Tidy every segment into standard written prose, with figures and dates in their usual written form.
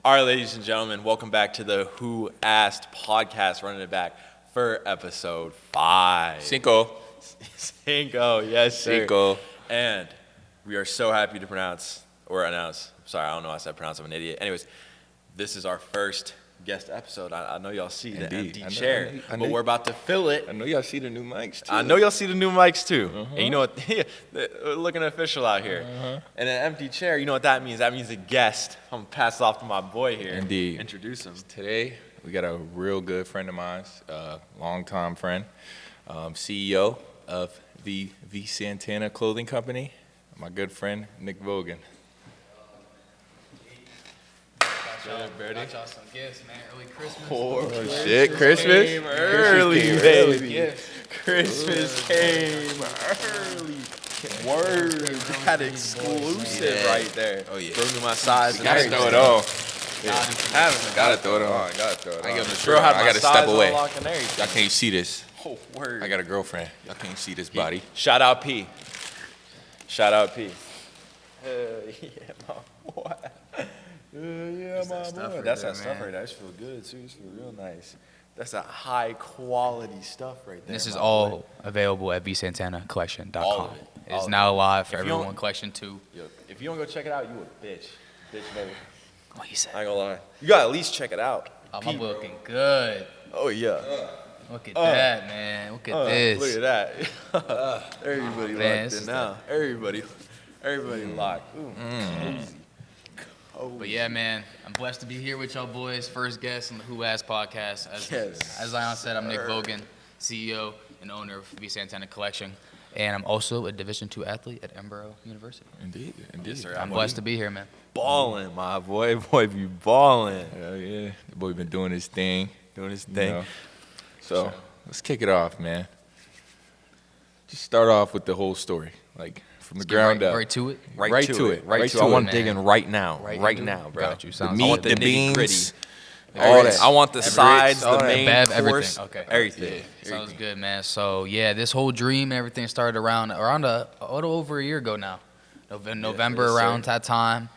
All right, ladies and gentlemen, welcome back to the Who Asked podcast, running it back for episode 5. Cinco, yes, sir. Cinco. And we are so happy to announce. Sorry, I don't know how I said pronounce. I'm an idiot. Anyways, this is our first guest episode. I know y'all see the empty chair, but we're about to fill it. I know y'all see the new mics, too. And you know what? Looking official out here. And an empty chair, you know what that means? That means a guest. I'm going to pass it off to my boy here. Indeed. Introduce him. Today, we got a real good friend of mine, longtime friend, CEO of the V Santana Clothing Company, my good friend, Nick Vogan. Got y'all some gifts, man. Early Christmas. Oh, shit, Christmas? Came early, baby. Christmas came early. Word. Got exclusive right there. Oh, yeah. Bring me my size and Gotta everything. throw it on. Gotta throw it on. I give him the Bro, had I my gotta size step away. unlocked and everything. Y'all can't see this. Oh, word. I got a girlfriend. Y'all can't see this body. Shout out P. Hell yeah, my boy. Yeah, my boy. That's that stuff right there. This feel good too. This feel real nice. That's a high quality stuff right there. This is my all boy. available at vsantanacollection.com. All of it. It's now live for If you don't- everyone. Collection 2. Yo, if you don't go check it out, you a bitch. Bitch, baby. What you said? I ain't gonna lie. You gotta at least check it out. Oh, my P, boy bro. looking good. Oh yeah. Look at that, man. Look at this. Look at that. Everybody Man, locked this in is now. Everybody locked. Ooh, cozy. But yeah, man, I'm blessed to be here with y'all boys. First guest on the Who Asked podcast. As Zion said, I'm Nick Vogan, CEO and owner of V Santana Collection. And I'm also a Division II athlete at Embro University. Indeed. Yes, sir. I'm blessed to be here, man. Balling, my boy. Boy, be balling. Hell yeah. The boy been doing his thing. Doing his You thing. know. So let's kick it off, man. Just start off with the whole story, like from the ground up. Right to it. Right to it. I want to dig in right now. Right into now, it. bro. Got you. The Sounds meat, good. the the nitty gritty. beans, All that. that. I want the sides, all the that. main Bev, course, everything. Okay. everything. Sounds good, man. So yeah, this whole dream, everything started around a little over a year ago now, November yes, sir. around that time.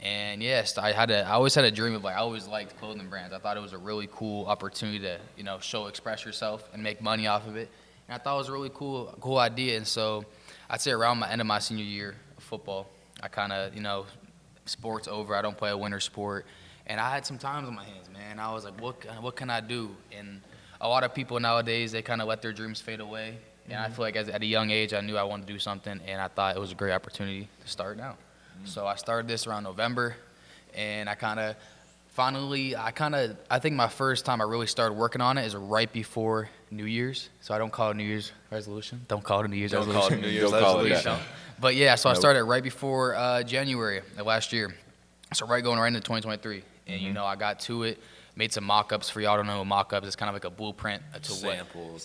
And yes, I always had a dream of I always liked clothing brands. I thought it was a really cool opportunity to express yourself and make money off of it. And I thought it was a really cool idea. And so I'd say around the end of my senior year of football, I kind of sports over. I don't play a winter sport. And I had some times on my hands, man. I was like, what can I do? And a lot of people nowadays, they kind of let their dreams fade away. And I feel like at a young age, I knew I wanted to do something, and I thought it was a great opportunity to start now. So I started this around November, and I think my first time I really started working on it is right before New Year's. So I don't call it New Year's resolution. Don't call it a New Year's resolution. Don't call it New Year's Don't call it resolution. that. But yeah, so I started right before January of last year. So going right into 2023. And, I got to it, made some mock-ups. For y'all don't know what mock-ups, it's kind of like a blueprint to Sample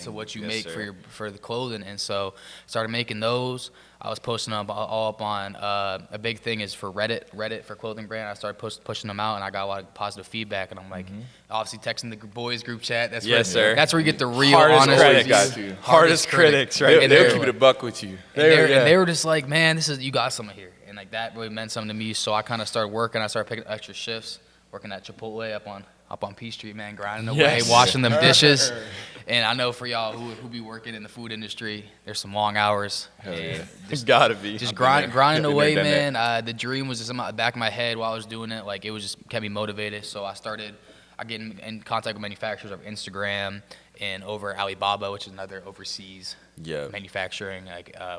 to what you Yes, make sir. for the clothing. And so started making those. I was posting them all up on a big thing is for Reddit for clothing brand. I started pushing them out, and I got a lot of positive feedback. And I'm like, obviously texting the boys group chat. That's Yes, sir. That's where you get the real Hardest honest critics. reviews. Got you. Hardest critics, right? And They'll they're keep it like- a buck with you. and they were just like, man, you got something here. And like that really meant something to me. So I kind of started working. I started picking up extra shifts, working at Chipotle up on P Street, man, grinding away, Yes. washing them dishes. And I know for y'all who be working in the food industry, there's some long hours. And It's gotta be. just I've been there. grinding Been away, there, done man. The dream was just in the back of my head while I was doing it. Like it was just kept me motivated. So I get in contact with manufacturers over Instagram and over Alibaba, which is another overseas manufacturing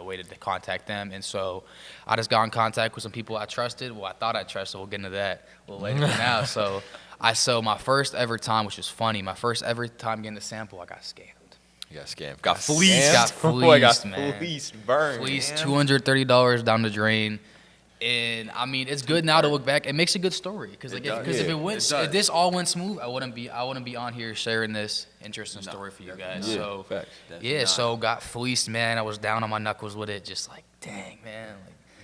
way to contact them. And so I just got in contact with some people I trusted. Well, I thought I trusted. We'll get into that a little later now. So I sold my first ever time, which is funny. My first ever time getting the sample, I got scammed. You got scammed. Got fleeced. Got Boy, got fleeced, man. fleeced, burned. Fleeced, man. $230 down the drain. And I mean, it's good now to look back. It makes a good story because It does. if this all went smooth, I wouldn't be on here sharing this interesting story for you guys. Yeah, So facts. yeah, so got fleeced, man. I was down on my knuckles with it, just like, dang, man.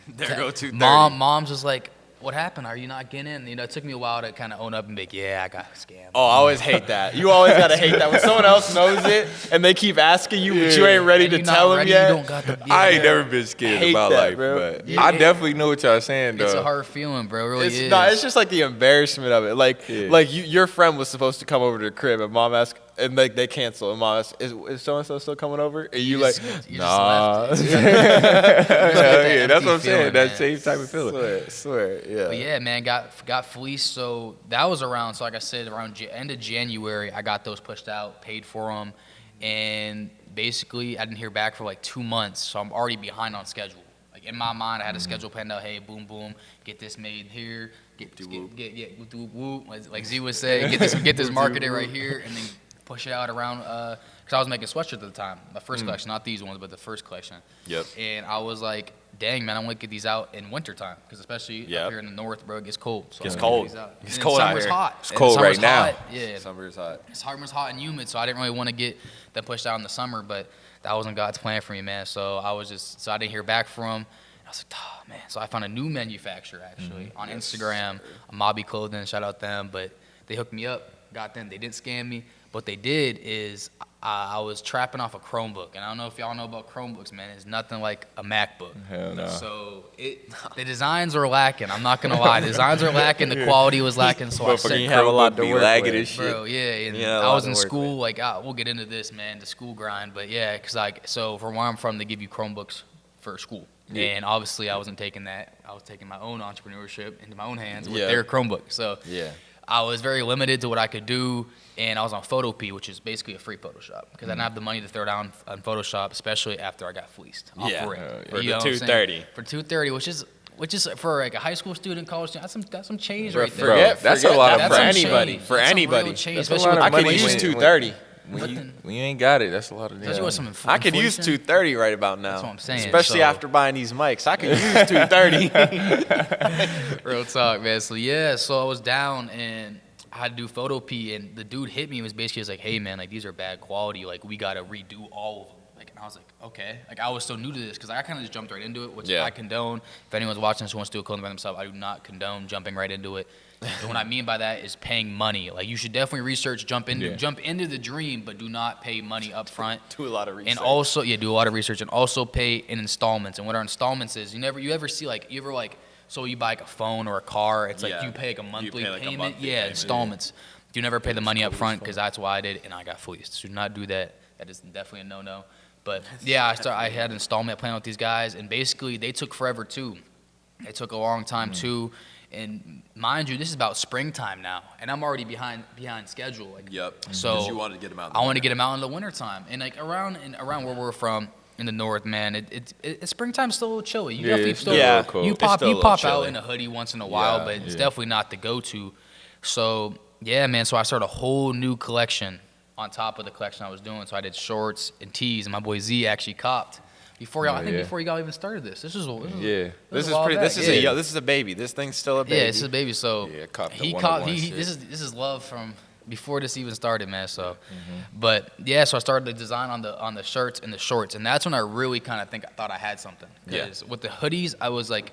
Like, There go 230. Mom's was like, what happened? Are you not getting in? You know, it took me a while to kind of own up and be like, yeah, I got scammed. Oh, I always hate that. You always gotta hate that when someone else knows it and they keep asking you, but you ain't ready And to you're not tell them ready, yet. You don't got the, I ain't never been scared Hate about that, life, bro. but Yeah. I definitely know what y'all saying, though. It's a hard feeling, bro. It really It's is. not. It's just like the embarrassment of it. Like, your friend was supposed to come over to the crib, and mom asked, and like they cancel, and mom asked, "Is so and so still coming over?" And you like, you nah. Just left it. Yeah, that's empty what I'm saying. feeling, That man. same type of feeling. Swear, yeah. But yeah, man, got fleeced. So that was around. So like I said, around end of January, I got those pushed out, paid for them, and basically I didn't hear back for like 2 months. So I'm already behind on schedule. Like in my mind, I had a schedule planned out. Hey, boom, boom, get this made here. Get whoop, like Z would say, get this marketed right here, and then push it out around. Because I was making sweatshirts at the time, my first collection, not these ones, but the first collection. Yep. And I was like, dang, man, I want to get these out in wintertime, because especially up here in the north, bro, it gets cold. So Gets I wanna cold. get these out. It's And cold out summer's here. hot. It's And cold summer's right now. hot. Yeah, Summer's hot. summer's hot and humid, so I didn't really want to get them pushed out in the summer, but that wasn't God's plan for me, man. So I didn't hear back from him. I was like, oh, man. So I found a new manufacturer, actually, on Instagram, Mobby Clothing, shout out them. But they hooked me up, got them. They didn't scam me. What they did is I was trapping off a Chromebook. And I don't know if y'all know about Chromebooks, man. It's nothing like a MacBook. Hell no. So the designs are lacking. I'm not going to lie. The designs are lacking. The quality was lacking. So I Motherfucker, sent you have a lot to be work lagging with. and shit. Bro, yeah, and Yeah, a I lot was to in work school, like, we'll get into this, man, the school grind, but yeah, so from where I'm from, they give you Chromebooks for school, and obviously I wasn't taking that. I was taking my own entrepreneurship into my own hands with their Chromebook, so Yeah. I was very limited to what I could do, and I was on Photopea, which is basically a free Photoshop, because I didn't have the money to throw down on Photoshop, especially after I got fleeced. Yeah. For it. For You the know what I'm saying? $230. For $230, which is for like a high school student, college student, that's some change Bro, right there. forget That's forget a lot that of for money. anybody. Change. For That's some anybody. real change, That's a especially lot with of I could money use when- 230. When you ain't got it, that's a lot of Especially with some I could use inflation. 230 right about now. That's what I'm saying, Especially so- after buying these mics. I could use 230. Real talk, man. So yeah, so I was down and I had to do Photopea, and the dude hit me and was basically like, hey man, like these are bad quality, like we gotta redo all of them. Like, and I was like, okay. Like I was so new to this because I kind of just jumped right into it, which I condone. If anyone's watching this who wants to do a clothing by themselves, I do not condone jumping right into it. And what I mean by that is paying money. Like you should definitely research, jump into the dream, but do not pay money up front. Do a lot of research. And also, do a lot of research, and also pay in installments. And what our installments is, you ever see so you buy like a phone or a car, it's like you pay like a monthly pay like a payment. monthly Yeah, payment. installments. You never pay the money up front because that's why I did, and I got fleeced. So do not do that. That is definitely a no-no. But yeah, I had an installment plan with these guys, and basically they took forever too. It took a long time too. And mind you, this is about springtime now, and I'm already behind schedule. Like, So 'Cause you wanted to get them out. I want to get them out in the wintertime, and like around where we're from in the north, man, it's springtime's still a little chilly. You definitely it's still still a little cold. you It's pop still a little out chilly. in a hoodie once in a while, but it's definitely not the go-to. So yeah, man. So I started a whole new collection on top of the collection I was doing. So I did shorts and tees, and my boy Z actually copped. Before y'all, I think before y'all even started this. This is a while back. This is a baby. This thing's still a baby. Yeah, it's a baby. So Yeah, copped the he 101 caught. shit. This is love from before this even started, man. So, but yeah, so I started the design on the shirts and the shorts, and that's when I really kind of thought I had something. Because with the hoodies, I was like,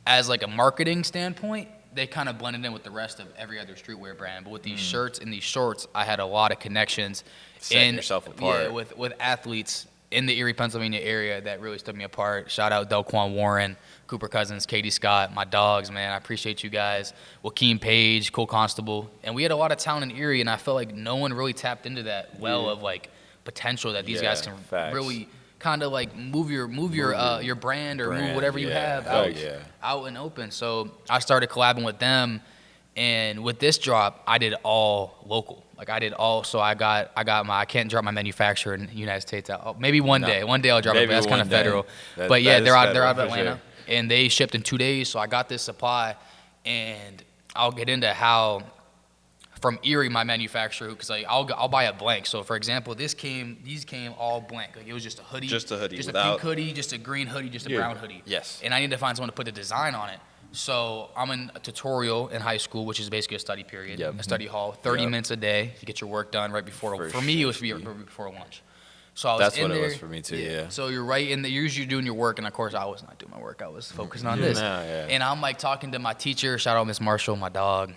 as like a marketing standpoint, they kind of blended in with the rest of every other streetwear brand. But with these shirts and these shorts, I had a lot of connections. Setting yourself apart. Yeah, with athletes in the Erie, Pennsylvania area that really stood me apart. Shout out Delquan Warren, Cooper Cousins, Katie Scott, my dogs, man. I appreciate you guys. Joaquin Page, Cole Constable. And we had a lot of talent in Erie, and I felt like no one really tapped into that well of like potential that these guys can really kind of like move your brand or move whatever you have out and open. So I started collabing with them, and with this drop, I did all local. Like I did all, so I can't drop my manufacturer in the United States out. Maybe one day I'll drop it, but that's kind of federal. But yeah, they're out of Atlanta, and they shipped in 2 days. So I got this supply, and I'll get into how from Erie, my manufacturer, because like I'll buy a blank. So for example, these came all blank. Like it was just a hoodie, just a pink hoodie, just a green hoodie, just a brown hoodie. Yes. And I need to find someone to put the design on it. So I'm in a tutorial in high school, which is basically a study period, a study hall, 30 minutes a day. You get your work done right before. For me, it was right before lunch. So I was That's in what there. it was for me too. Yeah. So you're right in the. You're usually doing your work, and of course I was not doing my work. I was focusing on this. Yeah. And I'm like talking to my teacher. Shout out Miss Marshall, my dog.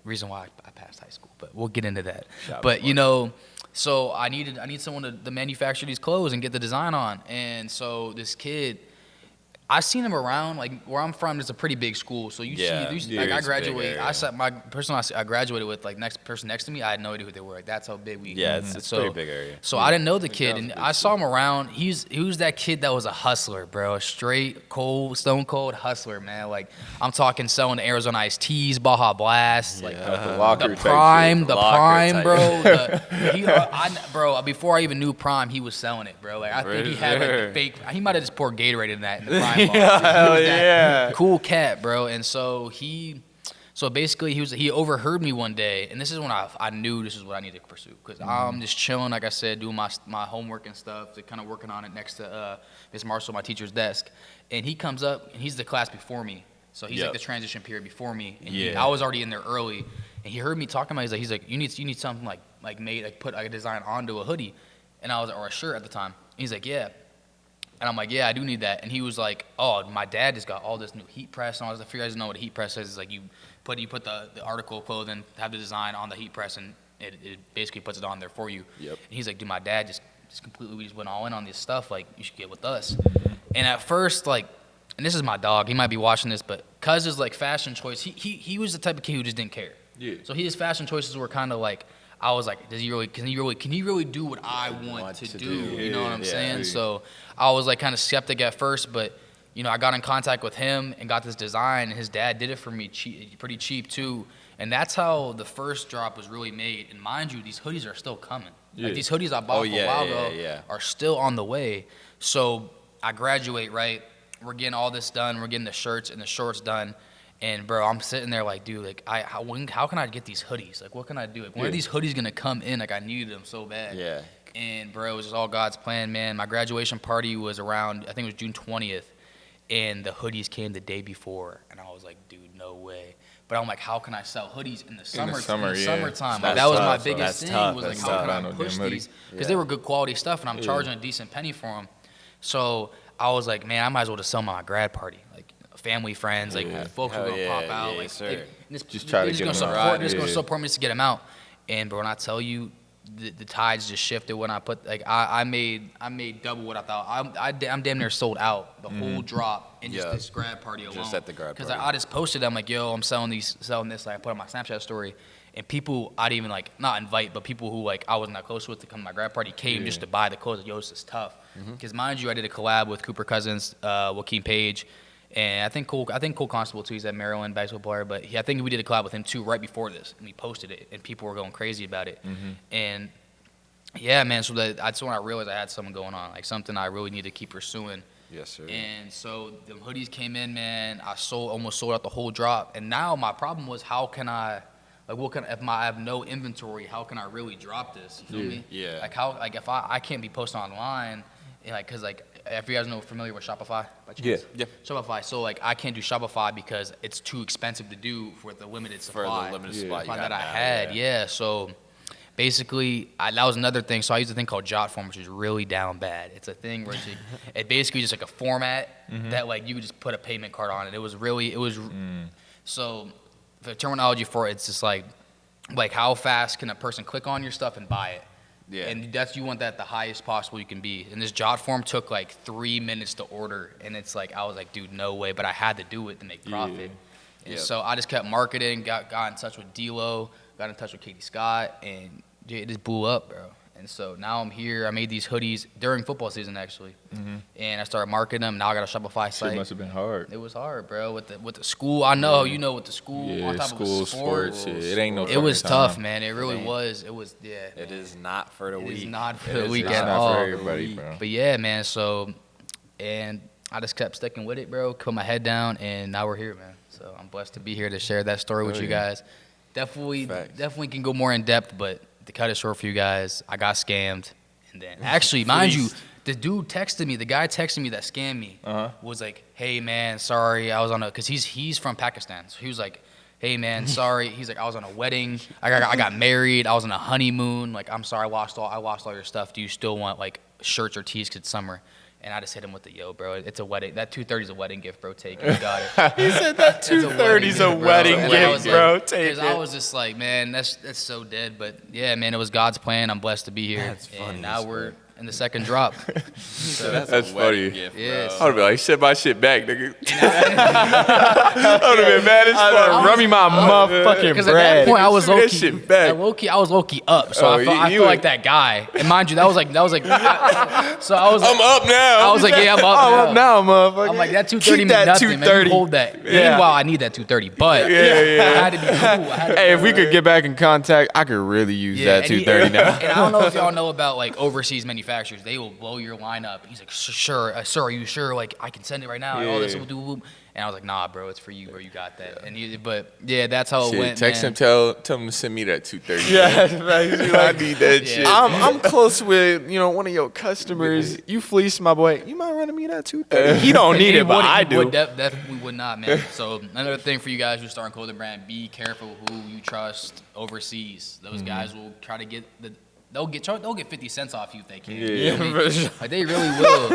Reason why I passed high school, but we'll get into that. But you know, so I need someone to manufacture these clothes and get the design on. And so this kid, I seen him around, like where I'm from, it's a pretty big school. So you see, like I graduated, I graduated with, like next person next to me, I had no idea who they were. Like that's how big we. Yeah, it's a pretty big area. So I didn't know the kid, and I saw him around. He was that kid that was a hustler, bro, a straight cold, stone cold hustler, man. Like I'm talking selling Arizona iced teas, Baja Blast, like the prime, bro. Before I even knew Prime, he was selling it, bro. Like I think he had like the fake. He might have just poured Gatorade in that in the Prime. Hell yeah. Cool cat, bro. And so basically he overheard me one day, and this is when I knew this is what I needed to pursue, because I'm just chilling, like I said, doing my homework and stuff, to kind of working on it next to Miss Marshall, my teacher's desk. And he comes up, and he's the class before me, so he's like the transition period before me. And I was already in there early, and he heard me talking about. He's like, you need something like made, like put like a design onto a hoodie, and I was, or a shirt at the time. And he's like, yeah. And I'm like, yeah, I do need that. And he was like, oh, my dad just got all this new heat press. And I was like, if you guys know what a heat press is, it's like you put the article of clothing, have the design on the heat press, and it basically puts it on there for you. Yep. And he's like, dude, my dad just completely, we just went all in on this stuff. Like, you should get with us. And at first, like, and this is my dog, he might be watching this, but cuz his like fashion choice, he was the type of kid who just didn't care. Yeah. So his fashion choices were kind of like, I was like, can he really do what I want to do? You know what I'm saying? So I was like kind of skeptic at first, but you know, I got in contact with him and got this design, and his dad did it for me pretty cheap too. And that's how the first drop was really made. And mind you, these hoodies are still coming. Like these hoodies I bought a while ago are still on the way. So I graduate, right? We're getting all this done. We're getting the shirts and the shorts done. And bro, I'm sitting there like, dude, like how can I get these hoodies? Like, what can I do? Like, when are these hoodies gonna come in? Like, I needed them so bad. Yeah. And bro, it was just all God's plan, man. My graduation party was around, I think it was June 20th, and the hoodies came the day before, and I was like, dude, no way. But I'm like, how can I sell hoodies in the summertime? Like, that was my biggest thing. Was like, how can I push these? Because they were good quality stuff, and I'm charging a decent penny for them. So I was like, man, I might as well just sell them at my grad party. Like, family, friends, like folks were gonna pop out, like just try to get them support. They're just gonna support me just to get them out. And bro, when I tell you, the tides just shifted when I put, like, I made double what I thought. I'm damn near sold out the whole drop in just this grad party alone. Just at the grad party. Because I just posted, I'm like, yo, I'm selling this. Like, I put on my Snapchat story, and people I'd even like not invite, but people who like I wasn't that close with to come to my grad party came just to buy the clothes. Like, yo, this is tough. Because mind you, I did a collab with Cooper Cousins, Joaquin Page. And I think Cole Constable too. He's at Maryland basketball player, but I think we did a collab with him too right before this, and we posted it, and people were going crazy about it. And yeah, man. So that's when I realized I had something going on, like something I really need to keep pursuing. Yes, sir. And so the hoodies came in, man. I almost sold out the whole drop, and now my problem was how can I, like, I have no inventory, how can I really drop this? You feel me? Yeah. Like if I can't be posting online, like, cause like. If you guys know, familiar with Shopify by chance? Yeah. Shopify. So like, I can't do Shopify because it's too expensive to do for the limited supply. That I had. Yeah. So basically, that was another thing. So I used a thing called Jotform, which is really down bad. It's a thing where it basically just like a format that like you could just put a payment card on it. So the terminology for it, it's just like how fast can a person click on your stuff and buy it? Yeah. And you want that the highest possible you can be. And this Jotform took like 3 minutes to order, and it's like I was like, dude, no way. But I had to do it to make profit. And so I just kept marketing, got in touch with D-Lo, got in touch with Katie Scott, and it just blew up, bro. And so now I'm here. I made these hoodies during football season, actually. And I started marketing them. Now I got a Shopify site. It must have been hard. It was hard, bro. With the school, I know, you know, with the school on top school, of sports. It ain't no. It was tough, man. It really was. It was, It is not for the weak. It is not for the week at all. It's not for everybody, bro. But yeah, man. So, and I just kept sticking with it, bro. Put my head down, and now we're here, man. So I'm blessed to be here to share that story with you guys. Definitely can go more in depth, but to cut it short for you guys, I got scammed. And then, actually, mind you, the dude texted me, the guy texted me that scammed me, was like, hey, man, sorry, I was on because he's from Pakistan. So he was like, hey man, sorry. He's like, I was on a wedding. I got married. I was on a honeymoon. Like, I'm sorry, I lost all your stuff. Do you still want like shirts or tees? 'Cause it's summer. And I just hit him with the, yo, bro, it's a wedding. That 230 is a wedding gift, bro. Take it. You got it. He said that 230 is a wedding gift, bro. Take it. I was just like, man, that's so dead. But yeah, man, it was God's plan. I'm blessed to be here. That's funny and now as we're in the second drop. So That's funny. Gift, Yes. I would be like, send my shit back, nigga. I would have been mad as fuck. Run me my motherfucking Because at that bread. point, I was Send me low that key. shit back. I was low key up. So Oh, I you feel were- like that guy. And mind you, that was like. So I was. I'm up now. I was like, yeah, I'm up I'm now. up now, motherfucker. I'm like, that 230 Keep means that nothing, man. 230. You hold that. Yeah. Meanwhile, I need that 230. But Yeah. I had to be cool. I had to Hey, be if we could get back in contact, I could really use that and he- 230 now. And I don't know if y'all know about like overseas manufacturers. They will blow your line up. He's like, sure, sir, are you sure? Like, I can send it right now. And all this Yeah. will do. And I was like, nah, bro, it's for you, bro. You got that. And but yeah, that's how it Shit, went. text man. him, tell him to send me that 230. Yeah, I need that Yeah. shit. I'm close with one of your customers. You fleeced my boy. You mind running me that 230? He don't need He it, but wouldn't- I he do. would definitely would not, man. So another thing for you guys who start a clothing brand: be careful who you trust overseas. Those guys will try to get they'll get 50 cents off you if they can. Yeah, You know what I for mean? sure. Like they really will.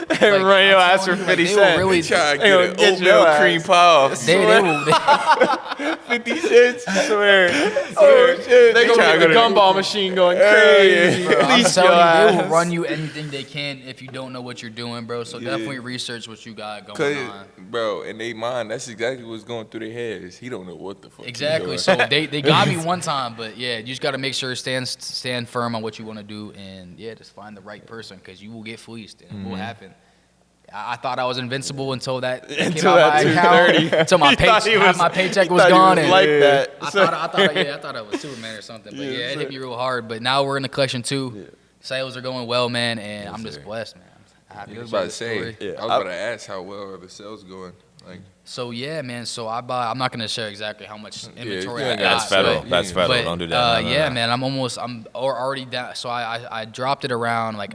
Hey, Like, run your I'm ass for telling you, 50 they will cents. really- Try to They gonna get get an your oatmeal ass. cream pie. They will. 50 cents. I swear. Oh, shit. They gonna try get to the go gumball machine going Yeah, crazy. yeah. Bro, I'm Fleece telling your you, they will ass. run you anything they can if you don't know what you're doing, bro. So definitely research what you got going on. Bro, in their mind, that's exactly what's going through their heads. He don't know what the fuck. he's Exactly. doing. So they got me one time, but yeah, you just got to make sure stand firm on what you want to do, and yeah, just find the right person because you will get fleeced and it will happen. I thought I was invincible until that came Until out that my account, 230. until my He thought he half was- my paycheck he was thought he gone. was and like that. I thought I was Superman or something, but yeah, it hit me real hard. But now we're in the collection too. Sales are going well, man, and I'm just sir. blessed, man. I'm happy I was to about share to this say. story. I was about to ask how well are the sales going. Like, So yeah, man. So I buy. I'm not gonna share exactly how much inventory yeah, I got. that's federal. but- That's federal. But, Don't do that. No, no, yeah, no. man. I'm already down. So I dropped it around like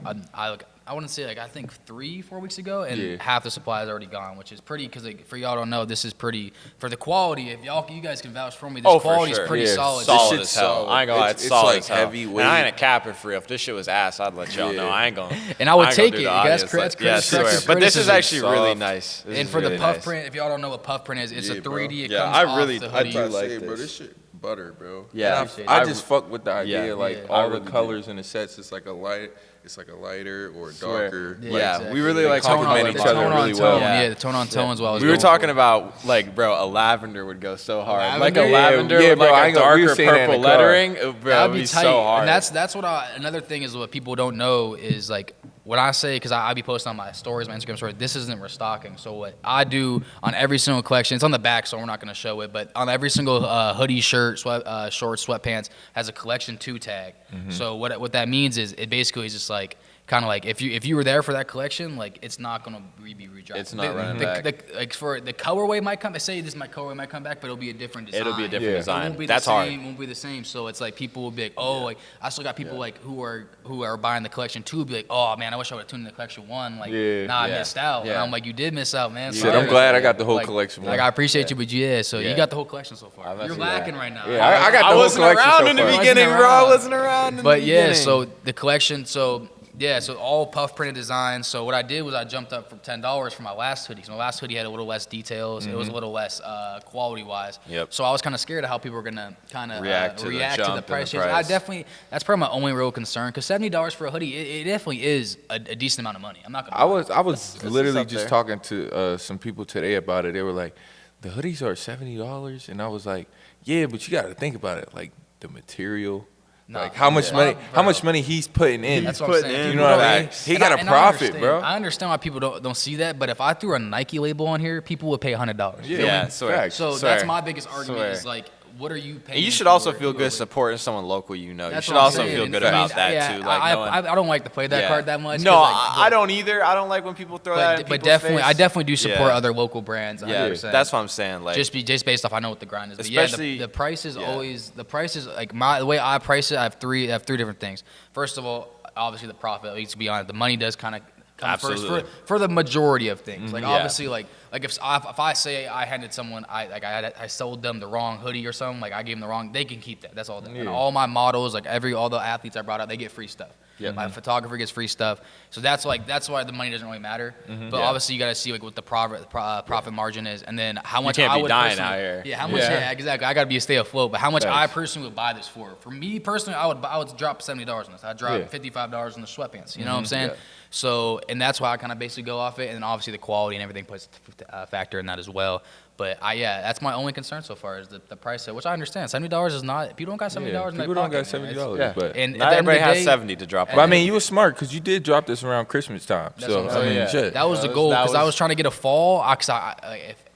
I wouldn't say like I think 3-4 weeks ago, and Yeah. half the supply is already gone, which is pretty. Because like, for y'all don't know, this is pretty for the quality. If you guys can vouch for me, this Oh, for quality sure. is pretty Yeah, solid. solid. Solid shit's as hell. solid. I ain't gonna lie, It's it's solid like as hell. heavyweight. And I ain't a capping for real. If this shit was ass, I'd let y'all know. Yeah. I ain't gonna. And I would ain't gonna take do it. the That's audience correct. like- Yeah, I swear. Constructive But this is criticism. actually really Soft. nice. This And is for the really puff nice. print, if y'all don't know what puff print is, it's Yeah, a bro. 3D. It Yeah, comes I off really- the I hoodie. do I like say, bro, this. this shit butter, bro. Yeah. And I just fuck with the idea, Yeah. like Yeah. all I the really do. colors in the sets. It's like a lighter or Swear. darker. Yeah, like, Yeah, exactly. we really The like tone on- complement the each other tone on really tone, well. Yeah, the tone on tone is what I was We were going talking for. about like, bro, a lavender would go so hard. Like a Lavender? lavender Yeah, with bro, I like a ain't gonna- we were darker saying that in purple the car. lettering, bro, That'd it'd be be tight, so hard. and that's what another thing is what people don't know is like what I say because I be posting on my stories, my Instagram stories. This isn't restocking. So what I do on every single collection, it's on the back, so we're not going to show it, but on every single hoodie, shirt, shorts, sweatpants has a collection 2 tag. So what that means is it basically is just like kind of like if you were there for that collection, like it's not gonna be redropped. It's not running back. Like for the colorway might come. Say this my colorway might come back, but it'll be a different design. It'll be a different Yeah. It design. won't be That's the hard. same. Won't be the same. So it's like people will be like, oh, like I still got people like who are buying the collection 2 be like, oh man, I wish I would have tuned in the collection 1. Like, Yeah. nah, I Yeah. missed out. And Yeah. I'm like, you did miss out, man. Shit, Sorry. I'm glad I got the whole Like- collection. Like I appreciate you, but yeah, so you Yeah. got the whole collection so far. I You're see lacking that. right now. Yeah, I got the I whole wasn't collection around so in the far. beginning, Wasn't bro. I around. wasn't around in the But beginning. yeah, so the collection, so yeah, so all puff printed designs. So what I did was I jumped up from $10 for my last hoodie. 'Cause my last hoodie had a little less details. It was a little less quality wise. Yep. So I was kind of scared of how people were gonna kind of React to the react to jump the in the price change. price. That's probably my only real concern. Because $70 for a hoodie, it definitely is a decent amount of money. I'm not gonna. I lie. was literally up just there. talking to some people today about it. They were like, the hoodies are $70, and I was like, yeah, but you got to think about it, like the material. Nah, Like how much yeah. money? Bro. How much money he's putting in? That's what I'm saying. You People know what don't- I mean? He and got I- a and I profit, understand. bro. I understand why people don't see that, but if I threw a Nike label on here, people would pay $100. Yeah, swear. Facts. So Swear. that's my biggest argument Swear. is like, what are you paying? And you should also for feel whoever- good supporting someone local you know. You That's should what I'm also saying. feel And good for me, about that yeah, too. Like knowing- I don't like to play that Yeah. card that much. No, 'cause, like, I don't either. I don't like when people throw that in But people's definitely, face. I definitely do support Yeah. other local brands. 100%. Yeah, that's what I'm saying. Like, just based off I know what the grind is. But Especially- yeah, the price is yeah. always the price is like the way I price it. I have three different things. First of all, obviously the profit. Let's be honest, the money does kind of come first Absolutely. for the majority of things. Like Yeah. obviously, like if I say I handed someone I sold them the wrong hoodie or something, like I gave them the wrong, they can keep that. That's all. And Yeah. all my models, like all the athletes I brought out, they get free stuff. Yep. My photographer gets free stuff. So that's why the money doesn't really matter. But Yeah. obviously you got to see like what the profit margin is, and then how much can't I be would dying personally- out here. Yeah, how much? Yeah. Yeah, exactly. I got to be stay afloat. But how much I Thanks. personally would buy this for? For me personally, I would drop $70 on this. I'd drop Yeah. $55 on the sweatpants. You know what I'm saying? Yeah. So, and that's why I kind of basically go off it, and then obviously the quality and everything plays a factor in that as well. But that's my only concern so far is the price, which I understand. $70 is not. People don't got $70 in their People don't pocket. got $70, Yeah. but. And Not at the end of everybody the has day, 70 to drop. But I mean, you were smart because you did drop this around Christmas time. That's So what I'm I mean, saying. shit. that was the That goal was- because I was trying to get a fall.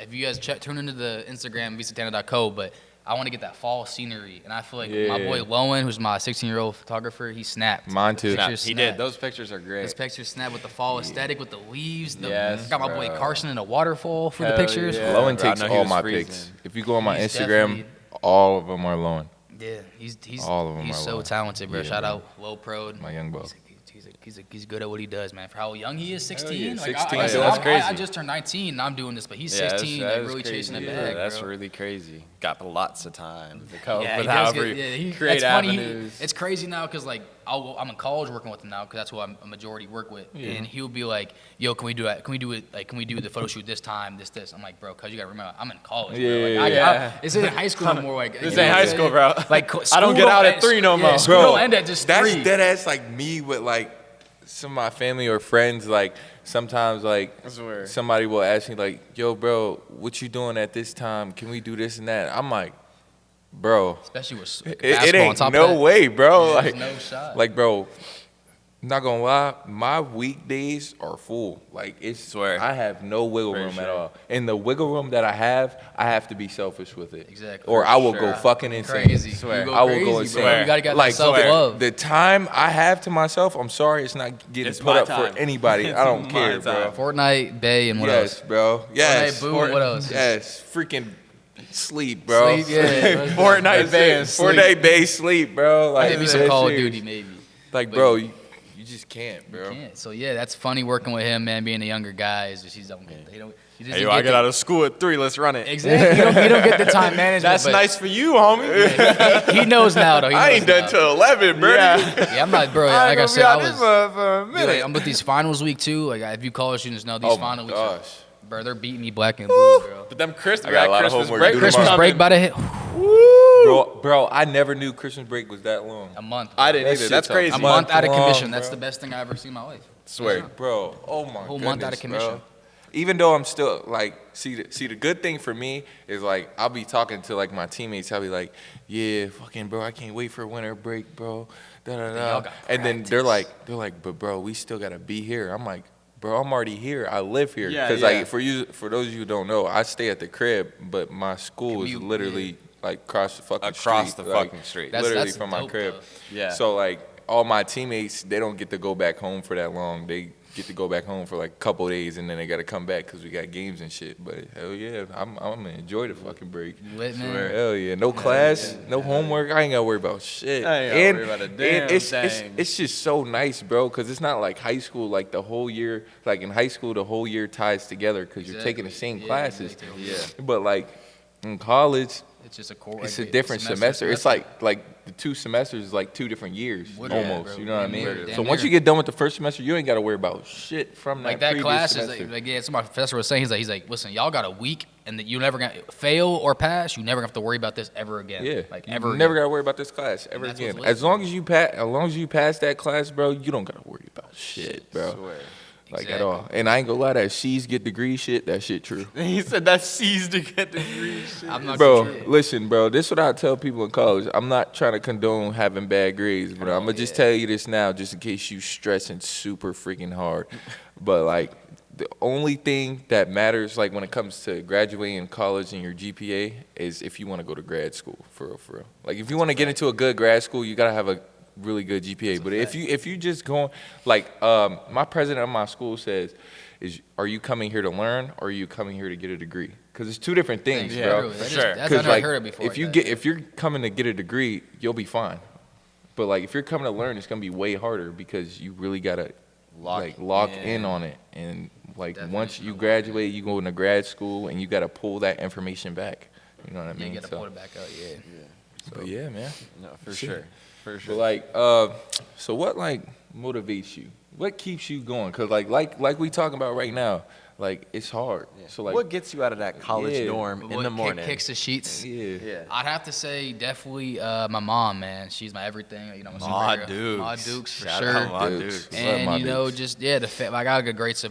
If you guys tune into the Instagram vsantana.co, but I want to get that fall scenery, and I feel like my boy Lowen, who's my 16-year-old photographer, he snapped. Mine too. The Snap. pictures He snapped. did. Those pictures are great. His pictures snap with the fall aesthetic, with the leaves. Yes, got my boy bro. Carson in a waterfall for the Hell pictures. yeah. Lowen Bro, I takes know he all was my freezing. pics. If you go on my He's Instagram, definitely- all of them are Lowen. Yeah, he's All of them he's are so low. talented, bro. Yeah, Shout bro. out Low Pro. My young buck. He's good at what he does, man. For how young he is, 16. yeah, Like, 16, I yeah, said, that's I crazy. just turned 19 and I'm doing this, but he's Yeah, 16, that's like really crazy. chasing the Yeah, bag, that's bro. really crazy. Got lots of time to cope Yeah, with he does however get, you yeah, create that's funny. avenues. It's crazy now because like I'm in college working with him now because that's who I'm a majority work with, and he'll be like, "Yo, can we do it? Can we do it? Like, can we do the photo shoot this time? This." I'm like, "Bro, cause you gotta remember, I'm in college. Bro. Yeah, Like, yeah. it's in high school no more. Like, This you ain't know high what I'm school, saying? bro. Like, I don't school get out at end- 3 no yeah, more. School Bro, don't end at just that's 3. dead ass like me with like some of my family or friends. Like sometimes like I swear. somebody will ask me like, "Yo, bro, what you doing at this time? Can we do this and that?" I'm like, "Bro, Especially with it basketball on ain't top no of that. way, bro. There's Like, no shot. like, bro." Not gonna lie, my weekdays are full. Like Swear. I have no wiggle For room at sure. all. And the wiggle room that I have to be selfish with it. Exactly. Or I will go sure. fucking insane. Crazy. Swear. You go I will go crazy, bro. insane. You gotta get Like, that self-love. The time I have to myself, I'm sorry, it's not getting It's put my up time. for anybody. It's I don't my care, bro. time. Fortnite, Bay, and what Yes, else? bro. Yes. Fortnite, Boo, what else? Yes. Freaking sleep, bro. Sleep, yeah. Fortnite That's Bay it. and sleep. Fortnite Bay sleep, bro. Like, Maybe some that Call of shit- Duty, maybe. Like, But bro, you just can't, bro. Yeah, so yeah, that's funny working with him, man. Being a younger guy is just he doesn't Hey, yo, I get out of school at 3. Let's run it. exactly. He don't get the time management. That's but nice for you, homie. He knows now though. He I knows ain't done now. till 11, bro. Yeah, I'm not, bro. I Like ain't I gonna said, be I out was. this mother for a Dude, minute. I'm with these finals week too. Like if you college students know these Oh final my weeks, are, gosh. bro, they're beating me black and blue, bro. But them Christmas, I got a lot of Christmas homework break. to do Christmas tomorrow. break about to hit Bro, I never knew Christmas break was that long. a month. I didn't That either. shit's That's a crazy. A month out of long, commission. bro. That's the best thing I ever seen in my life. Swear. Bro, oh my Whole goodness, month out of commission. bro. Even though I'm still like, see the good thing for me is like I'll be talking to like my teammates. I'll be like, yeah, fucking bro, I can't wait for winter break, bro. Da da y'all da. got And then they're practice. like, but bro, we still gotta be here. I'm like, bro, I'm already here. I live here. Yeah, Because yeah. like for those of you who don't know, I stay at the crib, but my school is Commute, literally like across the fucking Across street. the like, fucking street. literally That's from my dope, crib. though. Yeah. So like all my teammates, they don't get to go back home for that long. They get to go back home for like a couple of days and then they got to come back because we got games and shit. But hell yeah, I'm gonna enjoy the fucking break. Lit, man. Hell yeah, no class, no homework. I ain't gotta worry about shit. I ain't gotta worry about a damn it's thing. it's just so nice, bro, because it's not like high school. Like the whole year, like in high school, the whole year ties together because you're taking the same Yeah, classes. exactly. Yeah. But like in college, It's just a core. it's like, a different semester. It's like the 2 semesters is like 2 different years Literally, almost. bro. You know what I mean? Literally. So Damn once near. you get done with the first semester, you ain't got to worry about shit from like that that previous class semester. is like yeah. So my professor was saying he's like, listen, y'all got a week, and that you never gonna fail or pass. You never have to worry about this ever again. Yeah, like you ever. never again. got to worry about this class ever that's again. what's lit. As long as you pass that class, bro, you don't got to worry about shit, bro. Swear. Like at Exactly. all. And I ain't gonna lie, that C's get degree shit, that shit true. He said that's C's to get the degree. I'm not Bro, gonna- listen, bro. This is what I tell people in college. I'm not trying to condone having bad grades, but I'm gonna just tell you this now, just in case you stressing super freaking hard. But like, the only thing that matters, like when it comes to graduating in college and your GPA, is if you want to go to grad school, for real, for real. Like if you want to get into a good grad school, you gotta have a really good GPA. But if you just going like my president of my school says, are you coming here to learn or are you coming here to get a degree? Because it's 2 different things, Yeah, bro. Literally, that is- sure. That's 'Cause, I've never heard it before. if you're coming to get a degree, you'll be fine. But like if you're coming to learn, it's gonna be way harder because you really gotta lock in on it. And like Definitely once you lock graduate, you go into grad school and you got to pull that information back. You know what I You mean? got to pull it back out, yeah. But yeah, man. No, for sure. For sure. But like, so what like motivates you? What keeps you going? Cause like we talking about right now, like it's hard. So like, what gets you out of that college dorm in the morning? Kicks the sheets. yeah. I'd have to say definitely my mom, man. She's my everything. You know, Ma superhero. Dukes. Ma Dukes for Shout sure. out Ma Dukes. Dukes. Love And Ma you know, Dukes. just yeah, I got a great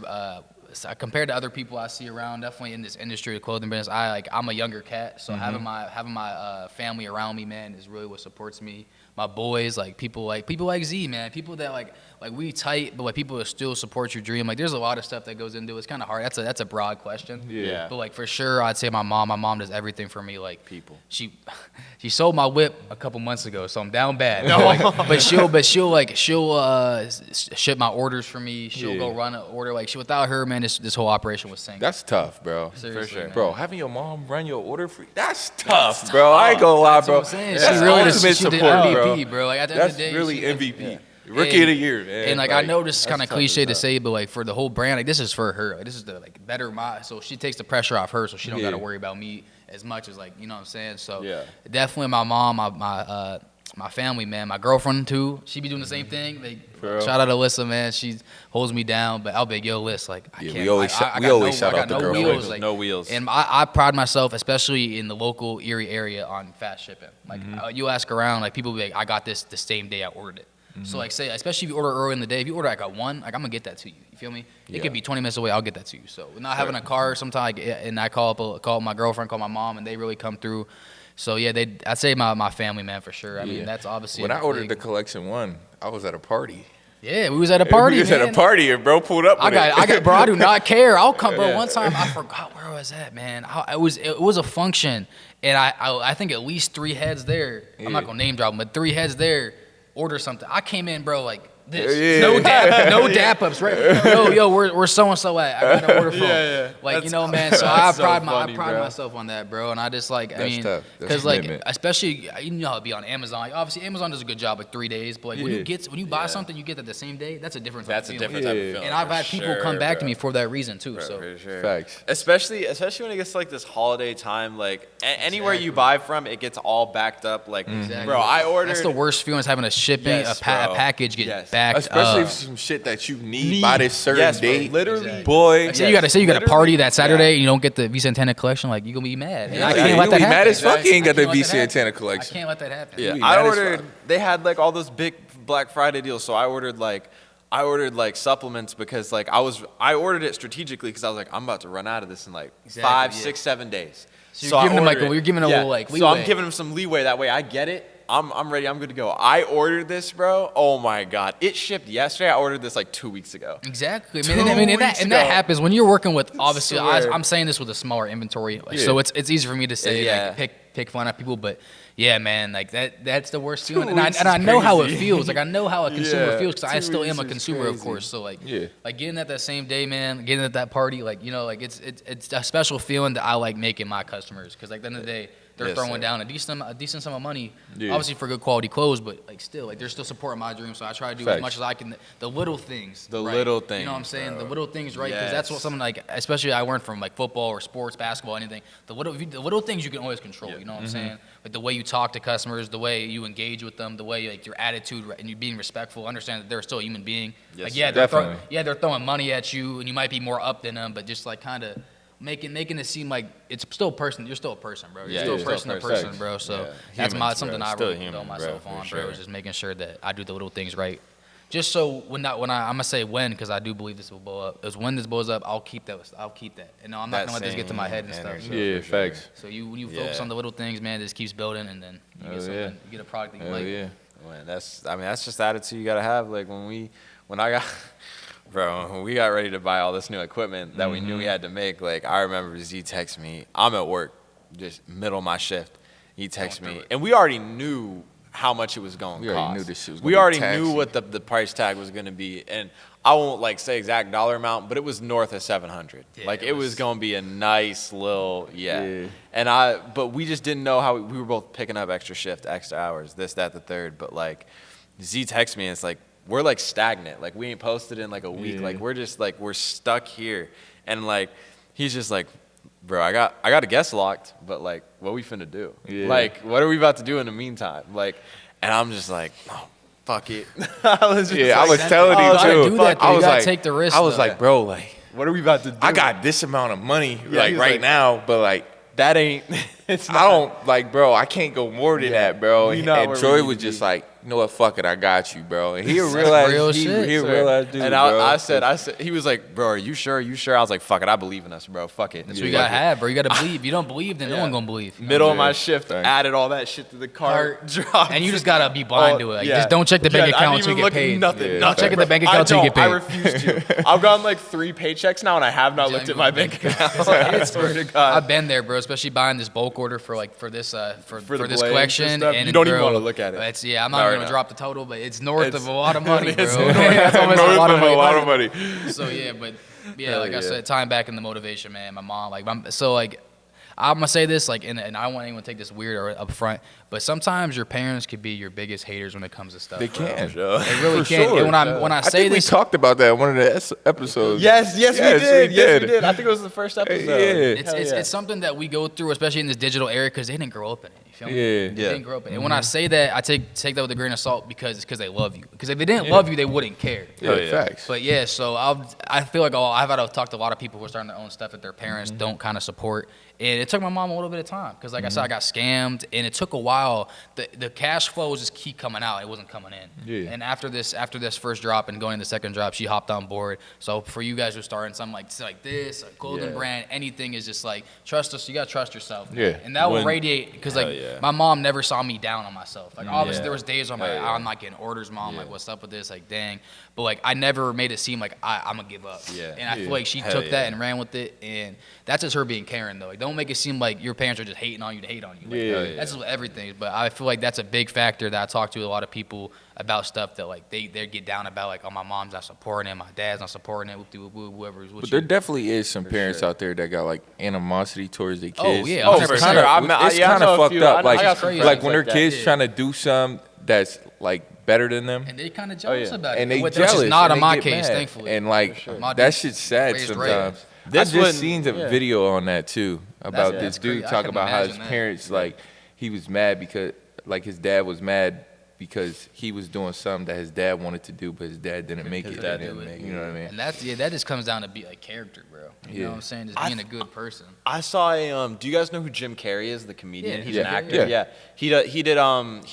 compared to other people I see around, definitely in this industry, the clothing business. I'm a younger cat, so having my family around me, man, is really what supports me. My boys, like people like Z, man, people that like we tight, but like people that still support your dream. Like there's a lot of stuff that goes into it. It's kind of hard. That's a broad question. Yeah. But like for sure, I'd say my mom. My mom does everything for me. Like People. She sold my whip a couple months ago, so I'm down bad. But she'll ship my orders for me. She'll go run an order. Like without her, man, this whole operation was sank. That's tough, bro. Seriously, sure. man. Bro, having your mom run your order for you, that's tough, bro. I ain't gonna lie, That's bro. what I'm saying. That's She really ultimate she did support, MVP, bro. Like at the end That's of the day, really she- MVP. Rookie of the year, man. And like I know this is that's kind of tough cliche as to hell. say, but like for the whole brand, like this is for her. Like this is the like better my. So she takes the pressure off her, so she don't got to worry about me as much as like you know what I'm saying. So Yeah. definitely my mom, my family, man, my girlfriend too. She be doing the same thing. Like For real? shout out to Alyssa, man. She holds me down, but I'll be like, yo, Liz, like I Yeah, can't. we always I we got always no, shout I out got the no girlfriend. wheels, like, No wheels. And I pride myself, especially in the local Erie area, on fast shipping. Like you ask around, like people be like, I got this the same day I ordered it. So like say, especially if you order early in the day, if you order like at 1, like I'm gonna get that to you. You feel me? It Yeah. could be 20 minutes away. I'll get that to you. So not having a car sometimes, and I call my girlfriend, call my mom, and they really come through. So yeah, I'd say my family, man, for sure. I mean, that's obviously When I ordered the big- collection 1, I was at a party. Yeah, we was at a party. We was man. at a party and bro pulled up. I with it. got, bro. I do not care. I'll come, bro. One time I forgot where I was at, man. It was a function, and I think at least 3 heads there. I'm not gonna name drop them, but 3 heads there order something. I came in, bro, like this. Yeah. No dap ups, right? Yo, we're so and so at. I got an order from. Like you know, man. So I pride myself on that, bro. And I just like, I That's mean, tough. That's because like, commitment. especially you know, how it be on Amazon. Like, obviously, Amazon does a good job like 3 days, but like when you buy something, you get that the same day. That's a different. That's a feeling. different type of Yeah. feeling. And I've for had people sure, come back to bro. me for that reason too. So For sure. Facts. Especially when it gets to like this holiday time, like anywhere you buy from, it gets all backed up. Like, bro, I ordered. that's the worst feeling, is having a shipping Yes, a bro. package get Yes. backed Especially up. if some shit that you need by this certain Yes, bro, date. literally. Boy. Like, say you got a party that Saturday and you don't get the V Santana collection, like you gonna be mad. And I Yeah, can't you let that be happen. mad as fuck you ain't got the I can't V let that happen. Santana I collection. can't let that happen. Yeah, be I mad as ordered. fuck. They had like all those big Black Friday deals, so I ordered like supplements because like I ordered it strategically because I was like I'm about to run out of this in like Exactly, 5, yeah. 6, 7 days. So you're I giving them like ordered it. you're giving them a little like So I'm leeway. giving them some leeway. That way I get it. I'm ready. I'm good to go. I ordered this, bro. Oh my god, it shipped yesterday. I ordered this like 2 weeks ago. Exactly. Two And weeks that ago. happens when you're working with obviously. Swear. I'm saying this with a smaller inventory, like, Yeah. so it's easy for me to say Yeah. like pick fun at people, but yeah, man, like that's the worst feeling. And weeks I is know how it crazy. feels. Like I know how a consumer Yeah, feels because I 2 still am weeks a is consumer, of crazy. course. So like Yeah. like getting at that same day, man, getting at that party, like you know, like it's a special feeling that I like making my customers because like at the end of the day. They're Yes, throwing sir. down a decent sum of money, Yeah. obviously for good quality clothes, but like still, like they're still supporting my dream. So I try to do as Facts. much as I can. The little things, The right? little You know what I'm things, saying? bro. The little things, right? Because that's what Yes. something like, especially I learned from like football or sports, basketball, anything. The little things you can always control. You know what I'm saying? Like the way you talk to customers, the way you engage with them, the way like your attitude and you being respectful. Understand that they're still a human being. Yes, like yeah, sir. Definitely. they're throwing money at you, and you might be more up than them, but just like kind of. Making it seem like it's still a person. You're still a person, bro. You're Yeah, still a you're person, still a a person, person. bro. So Yeah. that's Humans, something bro. I Still really human, condone myself bro, on, for bro. sure. Is just making sure that I do the little things right. Just so when I'm gonna say when, because I do believe this will blow up. Is when this blows up, I'll keep that. And no, I'm not That gonna let this get to my same head and stuff. energy. Yeah, for sure. facts. So when you focus Yeah. on the little things, man, it just keeps building, and then you Oh, get something, yeah. you get a product that you Hell like. yeah. Man, that's just the attitude you gotta have. Like when I got, bro, when we got ready to buy all this new equipment that we knew we had to make, like I remember Z text me. I'm at work, just middle of my shift. He texts Going me, through it. and we already knew how much it was going to We cost. already knew this shit was We gonna be already knew taxing. what the price tag was gonna be, and I won't like say exact dollar amount, but it was north of 700. Yeah, like it it was was- gonna be a nice little Yeah. but we just didn't know how we were both picking up extra shift, extra hours, this, that, the third. But like Z texts me and it's like, we're like stagnant. Like we ain't posted in like a week. Like we're just like we're stuck here. And like he's just like, bro, I got a guest locked, but like what we finna do? Yeah. Like what are we about to do in the meantime? Like, and I'm just like, oh, fuck it. I was just I was telling you you gotta too. do that, though. I You was gotta like, take the risk, I was though. like, bro, like what are we about to do? I got this amount of money like he's right like- now, but like that ain't. It's not. I don't like, bro. I can't go more than that, bro. We not And where we Troy need was to just be. like, you know what, fuck it, I got you, bro. And he'll That's realize, real shit, he'll sir. realize, dude, And bro. I said, he was like, bro, are you sure? You sure? I was like, fuck it, I believe in us, bro. Fuck it. That's what you gotta have, bro. You gotta believe. If you don't believe, then no one gonna believe. Middle of my Yeah, shift, thanks. added all that shit to the cart, dropped. And you just gotta be blind to it. Like, yeah. just don't check the bank Yeah, account I until didn't you even get look paid. at nothing. Yeah, Don't check at the bank I account until you don't. get I paid. refuse to. I've gotten like 3 paychecks now, and I have not looked at my bank account. I swear to God. I've been there, bro. Especially buying this bulk order for this the this blades collection. and stuff. And You don't even bro, wanna look at it. It's, I'm No, not right gonna now. drop the total, but it's north It's- of a lot of money, bro. it's That's almost a lot of money. A lot of money. So yeah, but yeah, Hell like I yeah. said, tying back in the motivation, man. My mom, I'm gonna say this, like, and I don't want anyone to take this weird or up front, but sometimes your parents could be your biggest haters when it comes to stuff. They bro. can. They really For can. sure. And when I I say think we this, talked about that in one of the episodes. Yes, we did. Yes, we did. I think it was the first episode. Yeah. it's something that we go through, especially in this digital era, because they didn't grow up in it. You feel me? Yeah. They didn't grow up in it. And when I say that, I take that with a grain of salt because it's because they love you. Because if they didn't love you, they wouldn't care. Yeah, facts. But yeah, so I feel like I've had to talk to a lot of people who are starting their own stuff that their parents don't kind of support. And it took my mom a little bit of time because, like I said, I got scammed, and it took a while. The cash flow was just keep coming out; it wasn't coming in. Yeah. And after this first drop and going to the second drop, she hopped on board. So for you guys who are starting something like this, a clothing brand, anything is just like trust us. You gotta trust yourself. Yeah. And that will When- radiate because Hell like yeah. my mom never saw me down on myself. Like obviously Yeah. there was days where I'm like, Hell yeah. I'm not getting orders, mom. Like what's up with this? Like dang. But like I never made it seem like I'm gonna give up. Yeah. And I feel like she Hell took yeah. that and ran with it, and that's just her being Karen though. Like don't make it seem like your parents are just hating on you to hate on you. Like, Yeah. that's just everything. But I feel like that's a big factor that I talk to a lot of people about stuff that like they get down about, like, oh, my mom's not supporting it, my dad's not supporting it, whoever's with But you. there definitely is some parents out there that got like animosity towards their Oh, kids. yeah, Which is 100%. kinda- I mean, it's yeah, I kind know of a fucked few. up. I got some Like friends when their like that. kids Yeah. trying to do something that's like better than them, And they kind of jealous about it. and they which jealous. is not and in they my get case, mad. thankfully. And like My that dad shit's sad raised sometimes. This I just one- seen a yeah. video on that too about That's this dude crazy. I talking couldn't about how his imagine that. parents like he was mad because like his dad was mad because he was doing something that his dad wanted to do, but his dad didn't make His it. dad And didn't make you know what I mean? And that just comes down to be like character, bro. You know Yeah. what I'm saying? Just being a good person. I saw a do you guys know who Jim Carrey is, the comedian? Yeah, He's yeah, an actor. yeah. He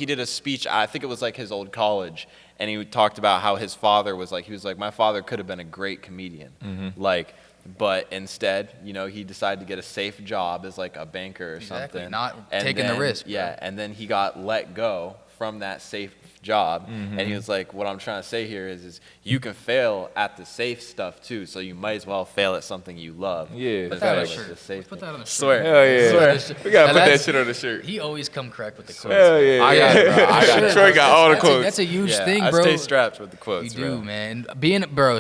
did a speech, I think it was like his old college, and he talked about how his father was like, my father could have been a great comedian. Like, but instead, he decided to get a safe job as like a banker or Exactly, something. not And taking the then- risk, bro. Yeah, and then he got let go from that safe job, and he was like, what I'm trying to say here is you can fail at the safe stuff too, so you might as well fail at something you love. Yeah, but that on a fail at shirt. the safe Put thing. that on a shirt. Swear. Hell yeah. Swear. We gotta Now put that that's- shit on the shirt. He always come correct with the quotes. Hell yeah. I got it, bro. I got it. Troy got all the That's a- quotes. That's a huge Yeah, thing, I bro. stay strapped with the You quotes, do, bro. man.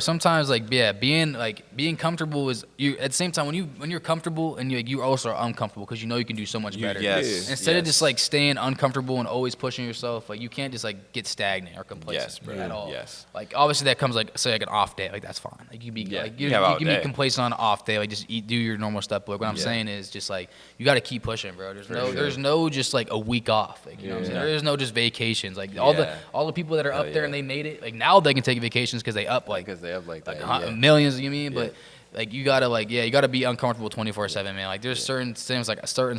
Sometimes being comfortable is you. At the same time, when you're comfortable and you also are uncomfortable because you know you can do so much better. yes, Instead of yes. just like staying uncomfortable and always pushing yourself, like you can't just like get stagnant or complacent Yes, bro. at all. Yes. Like obviously that comes like say like an off day, like that's fine. Like you be Yeah, like you you have all can be day. complacent on an off day, like just do your normal stuff. But what I'm saying is just like you got to keep pushing, bro. There's no just like a week off. Like you know what I'm saying? There is no just vacations. Like all the people that are up there and they made it, like now they can take vacations because they up like Because they have like that. millions. You mean? But like you gotta be uncomfortable 24/7, man. Like there's certain things like certain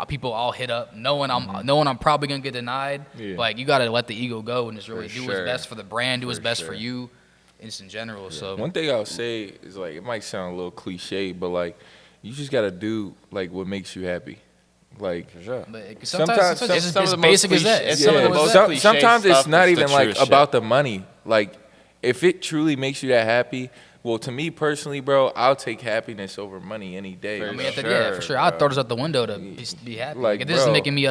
people I'll hit up knowing I'm probably gonna get denied. Yeah. But, like you gotta let the ego go and just really do what's sure. best for the brand, do what's best for sure. you, and just in general. So One thing I'll say is like it might sound a little cliche, but like you just gotta do like what makes you happy. Like but it- Sometimes- sometimes it's some of as the most basic as that. cliche- It's some of the simple as most that. cliche sometimes it's stuff not is the even like true shit. about the money. Like if it truly makes you that happy, Well, to me personally, bro, I'll take happiness over money any day. I bro. mean, for sure. I'll throw this out the window to be happy. Like, if this is bro. making me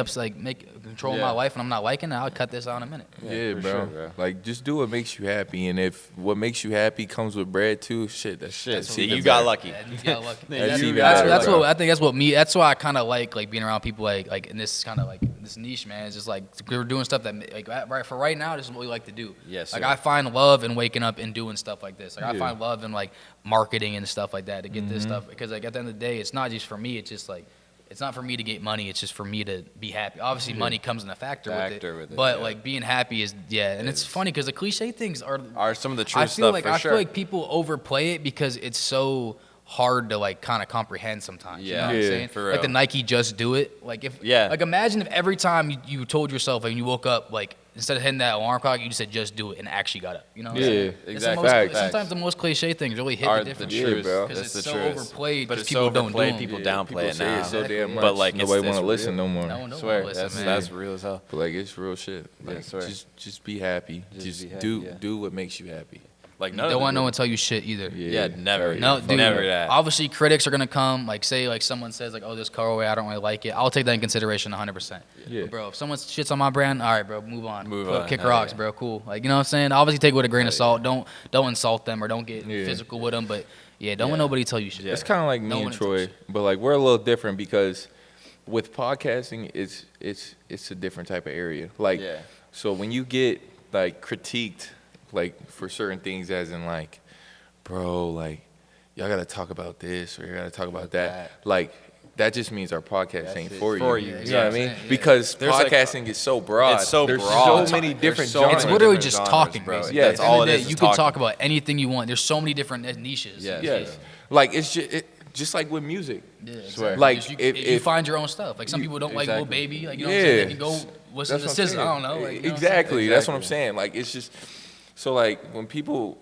control my life and I'm not liking it, I'll cut this out in a minute. Yeah, for bro. sure, bro. Like, just do what makes you happy, and if what makes you happy comes with bread too, shit, that's That's even you got better. lucky. Yeah, you got lucky. That's even That's better, bro. what I think. That's what me. That's why I kind of like being around people like in this kind of like this niche, man. It's just like we're doing stuff that like right now. This is what we like to do. Yes, Like sir. I find love in waking up and doing stuff like this. Like I Yeah. find love in like marketing and stuff like that to get this stuff because like at the end of the day, it's not just for me. It's just like. It's not for me to get money. It's just for me to be happy. Obviously, money comes in a factor with it. But yeah. like being happy is And it's funny because the cliche things Are some of the true I feel stuff like for I sure. feel like people overplay it because it's so hard to like kind of comprehend sometimes. You know Yeah. what I'm Yeah, saying? for Like the real. Nike Just Do It. Like like imagine if every time you told yourself and you woke up like instead of hitting that alarm clock, you just said just do it and actually got up. You know what I'm Yeah, saying? exactly. It's the most- Facts. Sometimes the most cliche things really hit Are the the difference. Yeah, truth, bro. Because That's it's the so truth. overplayed. But 'cause it's people so don't do overplayed. them. People Yeah, downplay people it say now. it so damn much. But like nobody it's want to listen real. no more. No one Swear, will listen, man. that's real as hell. But like it's real shit. Like, Yes, sir. just be happy. Just Just be happy, do yeah. do what makes you happy. Like Don't want no one to tell you shit either. Yeah, never. No, dude. Never that. Obviously, critics are gonna come. Like, say, like someone says, like, "Oh, this colorway, I don't really like it." I'll take that in consideration, 100%. Yeah. But bro, if someone shits on my brand, all right, bro, move on. Move on. Kick Hell rocks, yeah. bro. Cool. Like, you know what I'm saying? Obviously, take it with a grain of salt. Don't insult them or don't get Yeah. physical with them. But yeah, don't let Yeah. nobody tell you shit. Yeah. It's kind of like No me one and tells Troy, but like we're a little different because with podcasting, it's a different type of area. Like, Yeah. so when you get like critiqued, like for certain things, as in like, bro, like y'all gotta talk about this or you gotta talk about that. Like that just means our podcast ain't it. for you. For you. You know what I Yeah. mean? Because There's like- podcasting is so broad. It's so There's broad. so many There's different so genres. It's many literally different just genres, talking, bro. basically. Yeah, At that's the end of all the it day, is You is can talking. talk about anything you want. There's so many different niches. Yes. Yes. Like it's just like with music. Yeah, Swear. exactly. Like, Just you, if- you if- find your own stuff. Like some people don't like Lil exactly. Baby. Like you know what I'm saying? They can go listen to That's what I'm SZA. I don't know. saying. Like, you know what I'm saying? Exactly. That's what I'm Exactly. saying. Like it's just so like when people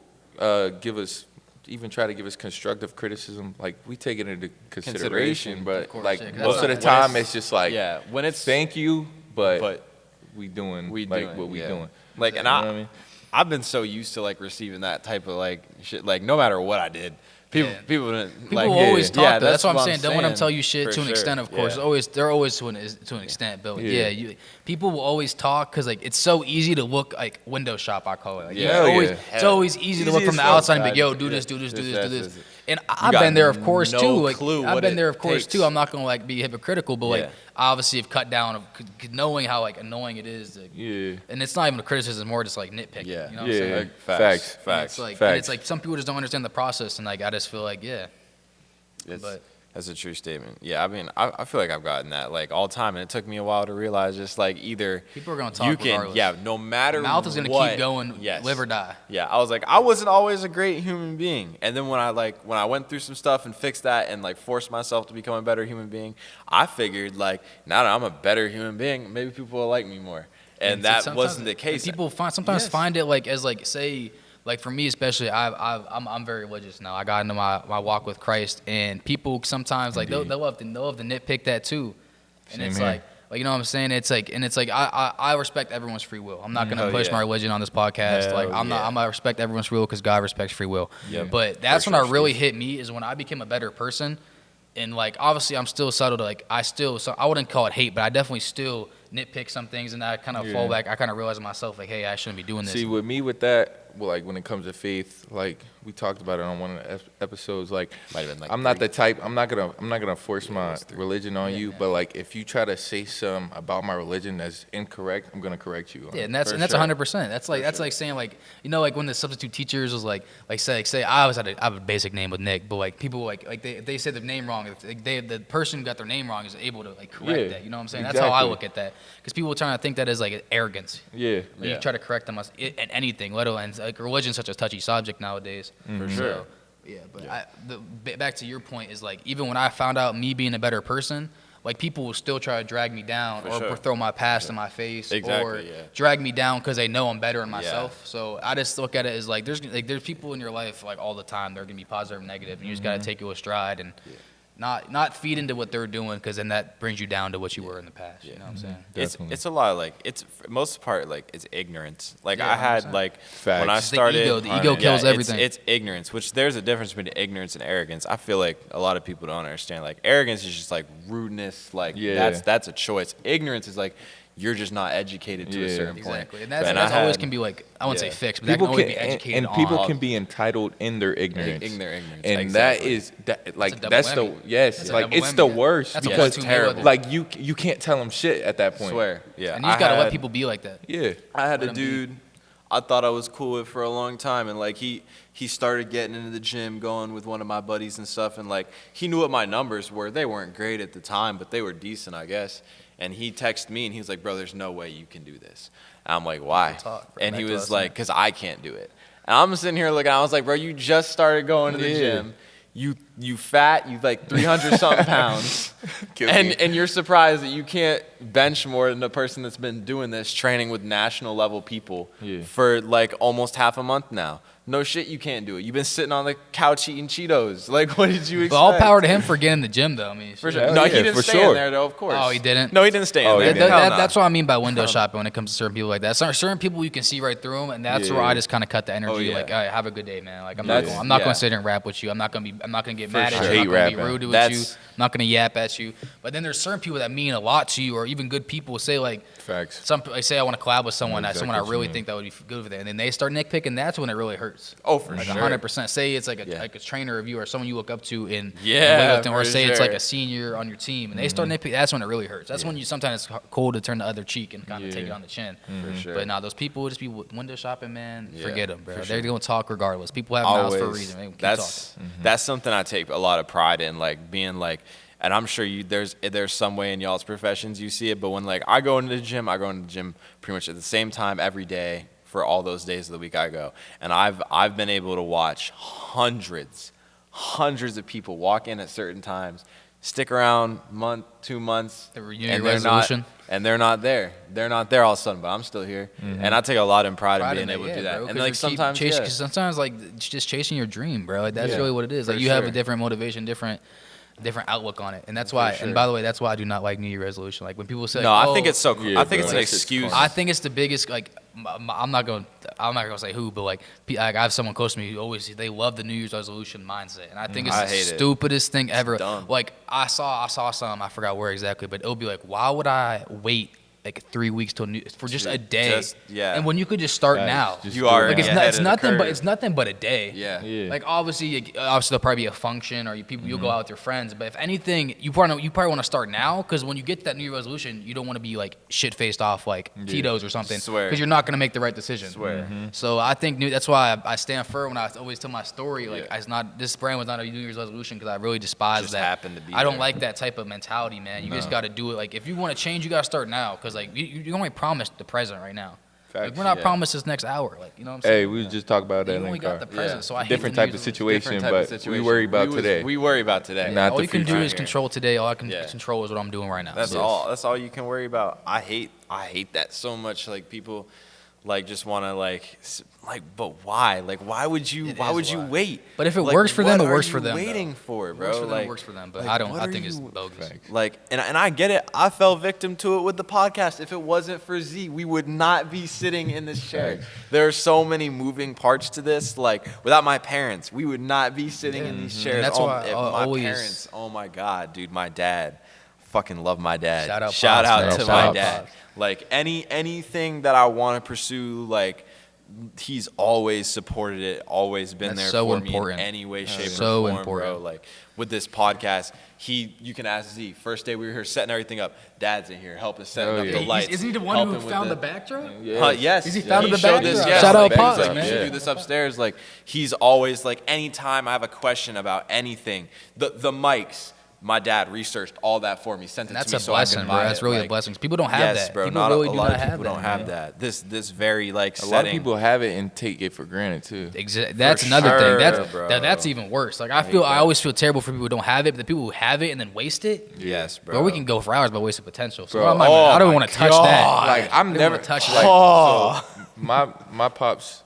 give us even try to give us constructive criticism, like we take it into consideration, but course, like yeah, 'cause most that's of the not- time when it's just like Yeah, when it's thank you, but but we doing we like doing, what we yeah. doing. Like, and You know what I mean? I've been so used to like receiving that type of like shit. Like no matter what I did, people Yeah. people didn't, People like, will always talk. Yeah, That's what I'm saying. Don't want them to tell you shit for to an sure. extent, of course. Yeah. They're always to an extent, but Yeah. people will always talk because like it's so easy to look like window shop. I call it. Like, Yeah. it's always easy to look Easy from as the fuck, outside and be like, God. yo, do this, do this, do this, do Yes, this. yes. And I've got been there, of course, no too. Like clue I've what been it there, of course, takes. too. I'm not gonna like be hypocritical, but like Yeah. I obviously have cut down of knowing how like annoying it is. Yeah. And it's not even a criticism, more just like nitpicking. Yeah. You know what I'm saying? Yeah. Like, Facts. And it's Facts. like, Facts. and it's like some people just don't understand the process, and like I just feel like, yeah, but That's a true statement. Yeah, I mean, I feel like I've gotten that like all the time, and it took me a while to realize just like either people are gonna talk you can, regardless. yeah, no matter The mouth is gonna what, keep going, yes. live or die. Yeah, I was like, I wasn't always a great human being, and then when I went through some stuff and fixed that and like forced myself to become a better human being, I figured like now that I'm a better human being, maybe people will like me more, and that sometimes- wasn't the and case. people sometimes Yes. find it like as like say like for me especially, I'm very religious now. I got into my walk with Christ, and people sometimes like they'll love to nitpick that too, and Same it's here. like you know what I'm saying. It's like I respect everyone's free will. I'm not gonna Hell push yeah. my religion on this podcast. Hell Like I'm yeah. gonna respect everyone's free will because God respects free will. Yep. But that's For when sure, I really hit me is when I became a better person. And like obviously I'm still subtle to like I wouldn't call it hate, but I definitely still nitpick some things, and I kind of fall back. I kind of realize myself like, hey, I shouldn't be doing this. See, with me with that, well, like when it comes to faith, like we talked about it on one of the episodes. Like, Might have been, like, I'm not 3. the type. I'm not gonna force my it's 3. religion on you. But like, if you try to say some about my religion that's incorrect, I'm gonna correct you. On Yeah, it. and that's For 100%. sure. That's like saying like like when the substitute teachers was like say I always I have a basic name with Nick, but like people like they said their name wrong. If the person who got their name wrong is able to like correct Yeah, that. You know what I'm saying? That's how I exactly. look at that. Because people are trying to think that as like arrogance. Yeah. When you try to correct them at anything, let alone like religion's such a touchy subject nowadays. For sure. So, yeah, but back to your point is like even when I found out me being a better person, like people will still try to drag me down or sure. throw my past in my face Exactly, or yeah. drag me down because they know I'm better than myself. So I just look at it as like there's people in your life like all the time. They're gonna be positive and negative, and you just gotta take it with stride and not feed into what they're doing, because then that brings you down to what you were in the past. You know what I'm saying? It's a lot of like, it's for most part like it's ignorance. Like Yeah, I had 100%. like Facts. when I It's the started, ego. The ego kills everything. It's ignorance, which there's a difference between ignorance and arrogance. I feel like a lot of people don't understand. Like arrogance is just like rudeness. Like that's a choice. Ignorance is like you're just not educated to a certain point. Exactly, and that's always can be like, I wouldn't say fixed, but that can always be educated and on. people can be entitled in their ignorance. In their ignorance, and exactly. That's the That's a like double it's whammy, the yeah. worst That's a because one-two Mayweather. like you can't tell them shit at that point. Swear, yeah. And you just gotta let people be like that. Yeah. I had Let a 'em be. dude I thought I was cool with for a long time, and like he started getting into the gym, going with one of my buddies and stuff, and like he knew what my numbers were. They weren't great at the time, but they were decent, I guess. And he texted me and he was like, "Bro, there's no way you can do this." And I'm like, "Why?" And he was like, "Cause I can't do it." And I'm sitting here looking, I was like, "Bro, you just started going to the gym. You fat, you like 300 something pounds, and you're surprised that you can't bench more than the person that's been doing this, training with national level people for like almost half a month now. No shit, you can't do it. You've been sitting on the couch eating Cheetos. Like, what did you expect?" But all power to him for getting in the gym, though. I mean, For shit. sure. No, he yeah, didn't for stay in sure. there though. Of course. Oh, he didn't? No, he didn't stay in there. he didn't. Hell no. That's what I mean by window shopping when it comes to certain people like that. Certain people you can see right through them, and that's where I just kind of cut the energy. Oh, yeah. Like, all right, have a good day, man. Like, I'm not going to sit here and rap with you. I'm not going to get mad at sure. you. I I'm hate not going to be rapping. rude with That's- you. I'm not going to yap at you. But then there's certain people that mean a lot to you, or even good people say like, Facts. I say I want to collab with someone, someone I what you really mean. think that would be good for them, and then they start nitpicking. That's when it really hurts. Oh, for Like sure. 100%. Say it's like a trainer of you or someone you look up to in Yeah, weightlifting, or for say it's like sure. a senior on your team, and they start nitpicking. That's when it really hurts. That's when you sometimes it's cool to turn the other cheek and kind of take it on the chin. For sure. But now those people just be window shopping, man. Yeah, forget them, bro. for They're sure. gonna talk regardless. People have mouths for a reason. They keep That's talking. that's something I take a lot of pride in, like being like, and I'm sure there's some way in y'all's professions you see it, but when like I go into the gym pretty much at the same time every day for all those days of the week I go, and I've been able to watch hundreds of people walk in at certain times, stick around month, 2 months, The reunion resolution. they're not there. They're not there all of a sudden, but I'm still here, and I take a lot of pride in being able to do that. Bro, and 'cause like you keep sometimes, chasing, yeah. 'cause sometimes like it's just chasing your dream, bro. Like that's Yeah, really what it is. Like for you have a sure. different motivation, different outlook on it, and that's why. sure. And by the way, that's why I do not like New Year resolution. Like when people say, No, I "Oh, think it's so cool. Yeah, I think bro. it's an That's just excuse. corny. I think it's the biggest. Like, I'm not gonna say who, but like I have someone close to me who always they love the New Year's resolution mindset, and I think it's I the hate it. stupidest thing ever. dumb. Like I saw some, I forgot where exactly, but it'll be like, why would I wait like 3 weeks till for just a day? yeah. And when you could just start Facts. now. Just You do are it Like it's, now. not, ahead it's of the nothing, but curve. it's nothing but a day. Yeah. Yeah. Like obviously there'll probably be a function, or you'll go out with your friends. But if anything, you probably want to start now, because when you get that New Year resolution, you don't want to be like shit faced off like Tito's or something, Swear. because you're not gonna make the right decision. Swear. So I think that's why I stand firm when I always tell my story. Like this brand was not a New Year's resolution, because I really despise Just that. happened to be I don't there. like that type of mentality, man. You just got to do it. Like if you want to change, you got to start now, because like you only promised the present right now. Like Facts. we're not Yeah. promised this next hour. Like you know what I'm saying? Hey, we was just talking about that You in only the got car. the present, Yeah. so I hate Different the New type of Year's situation, Different type of but we situation. worry about today. We worry about today. Not all the you can do future. is control today. All I can Yeah. control is what I'm doing right now. That's So- all. That's all you can worry about. I hate that so much. Like people, like just want to like, but why? Like why would you? It Why is would you why. wait? But if it Like, works for them, what it works are for you them, Waiting though. for it, It bro. works for them, like, it works for them, but like, I don't. what I are think it's you- bogus. Like, and I get it. I fell victim to it with the podcast. If it wasn't for Z, we would not be sitting in this chair. There are so many moving parts to this. Like, without my parents, we would not be sitting in these chairs. That's why I my always- parents. Oh my God, dude, my dad. Fucking love my dad. Shout out Shout Pops, out man. to Shout my out dad. Pops. Like anything that I want to pursue, like he's always supported it, always been That's there so for important. me in any way, shape, So or form, important. bro. Like with this podcast, you can ask Z. First day we were here setting everything up. Dad's in here helping setting up yeah. the Hey, lights. Isn't he the one helping who with found the backdrop? Yes. Is he founded the showed this, backdrop? yes, Shout out like, Pops, he's like, man. "You should do this upstairs." Like he's always like, anytime I have a question about anything, the mics. My dad researched all that for me, sent it And that's to me a so I blessing, can bro. buy That's it. really a Like, blessing. People don't have yes, that. bro. People Not really a do lot not of have people that. don't have man. that. This very like A setting. lot of people have it and take it for granted too. That's another sure, thing. bro. That's even worse. Like I always feel terrible for people who don't have it, but the people who have it and then waste it. Yes, bro. Bro, we can go for hours about wasted potential. So Bro, I don't my want to touch God. that. Like I'm I don't never wanna touch like, that. so my pops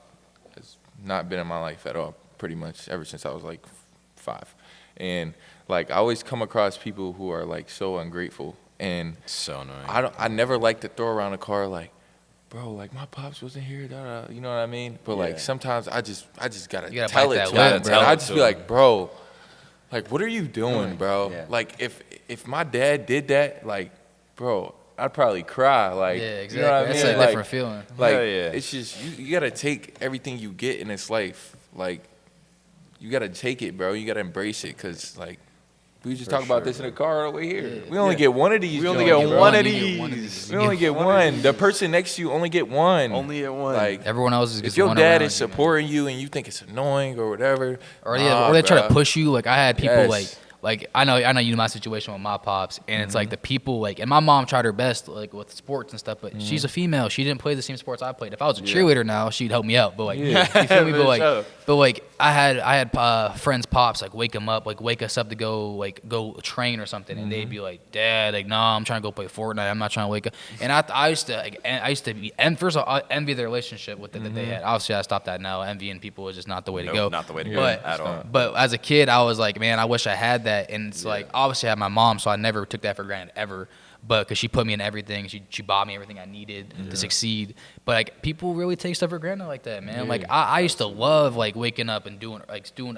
has not been in my life at all, pretty much ever since I was like 5, And like I always come across people who are like so ungrateful, and So annoying. I never like to throw around the car like, bro, like my pops wasn't here, you know what I mean? But like sometimes I just gotta You gotta tell bite it that to lip, them, bro. and I Tell it just to be them. like, bro, like what are you doing, bro? Yeah. Like if my dad did that, like, bro, I'd probably cry. Like, Yeah, exactly. You know what I That's mean? a Like, different feeling. Like Hell yeah. it's just you gotta take everything you get in this life. Like you gotta take it, bro. You gotta embrace it, cause like we just talked about this in the car over here. We only get one of these. We only joints, get bro. one of You get one of these. these. We only get one. The person next to you only get one. Only at one. Like Everyone else is if just your one dad around is you, man. supporting you and you think it's annoying or whatever, Or nah, or they try to bruh. push you. Like I had people Yes. like I know you know my situation with my pops, and it's like the people like, and my mom tried her best like with sports and stuff, but she's a female. She didn't play the same sports I played. If I was a cheerleader now, she'd help me out. But like, Yeah. you feel me? For But like, sure. I had friends pops like wake them up, like wake us up to go train or something, and they'd be like, Dad, like nah, I'm trying to go play Fortnite. I'm not trying to wake up. And I used to be, and first of all, I envy the relationship with it that they had. Obviously, I stopped that now. Envying people is just not the way to go. Not the way to go But at all. But as a kid, I was like, man, I wish I had that. And it's like, obviously, I had my mom, so I never took that for granted ever. But because she put me in everything, she bought me everything I needed to succeed. But like, people really take stuff for granted like that, man. Like I used to love like waking up and doing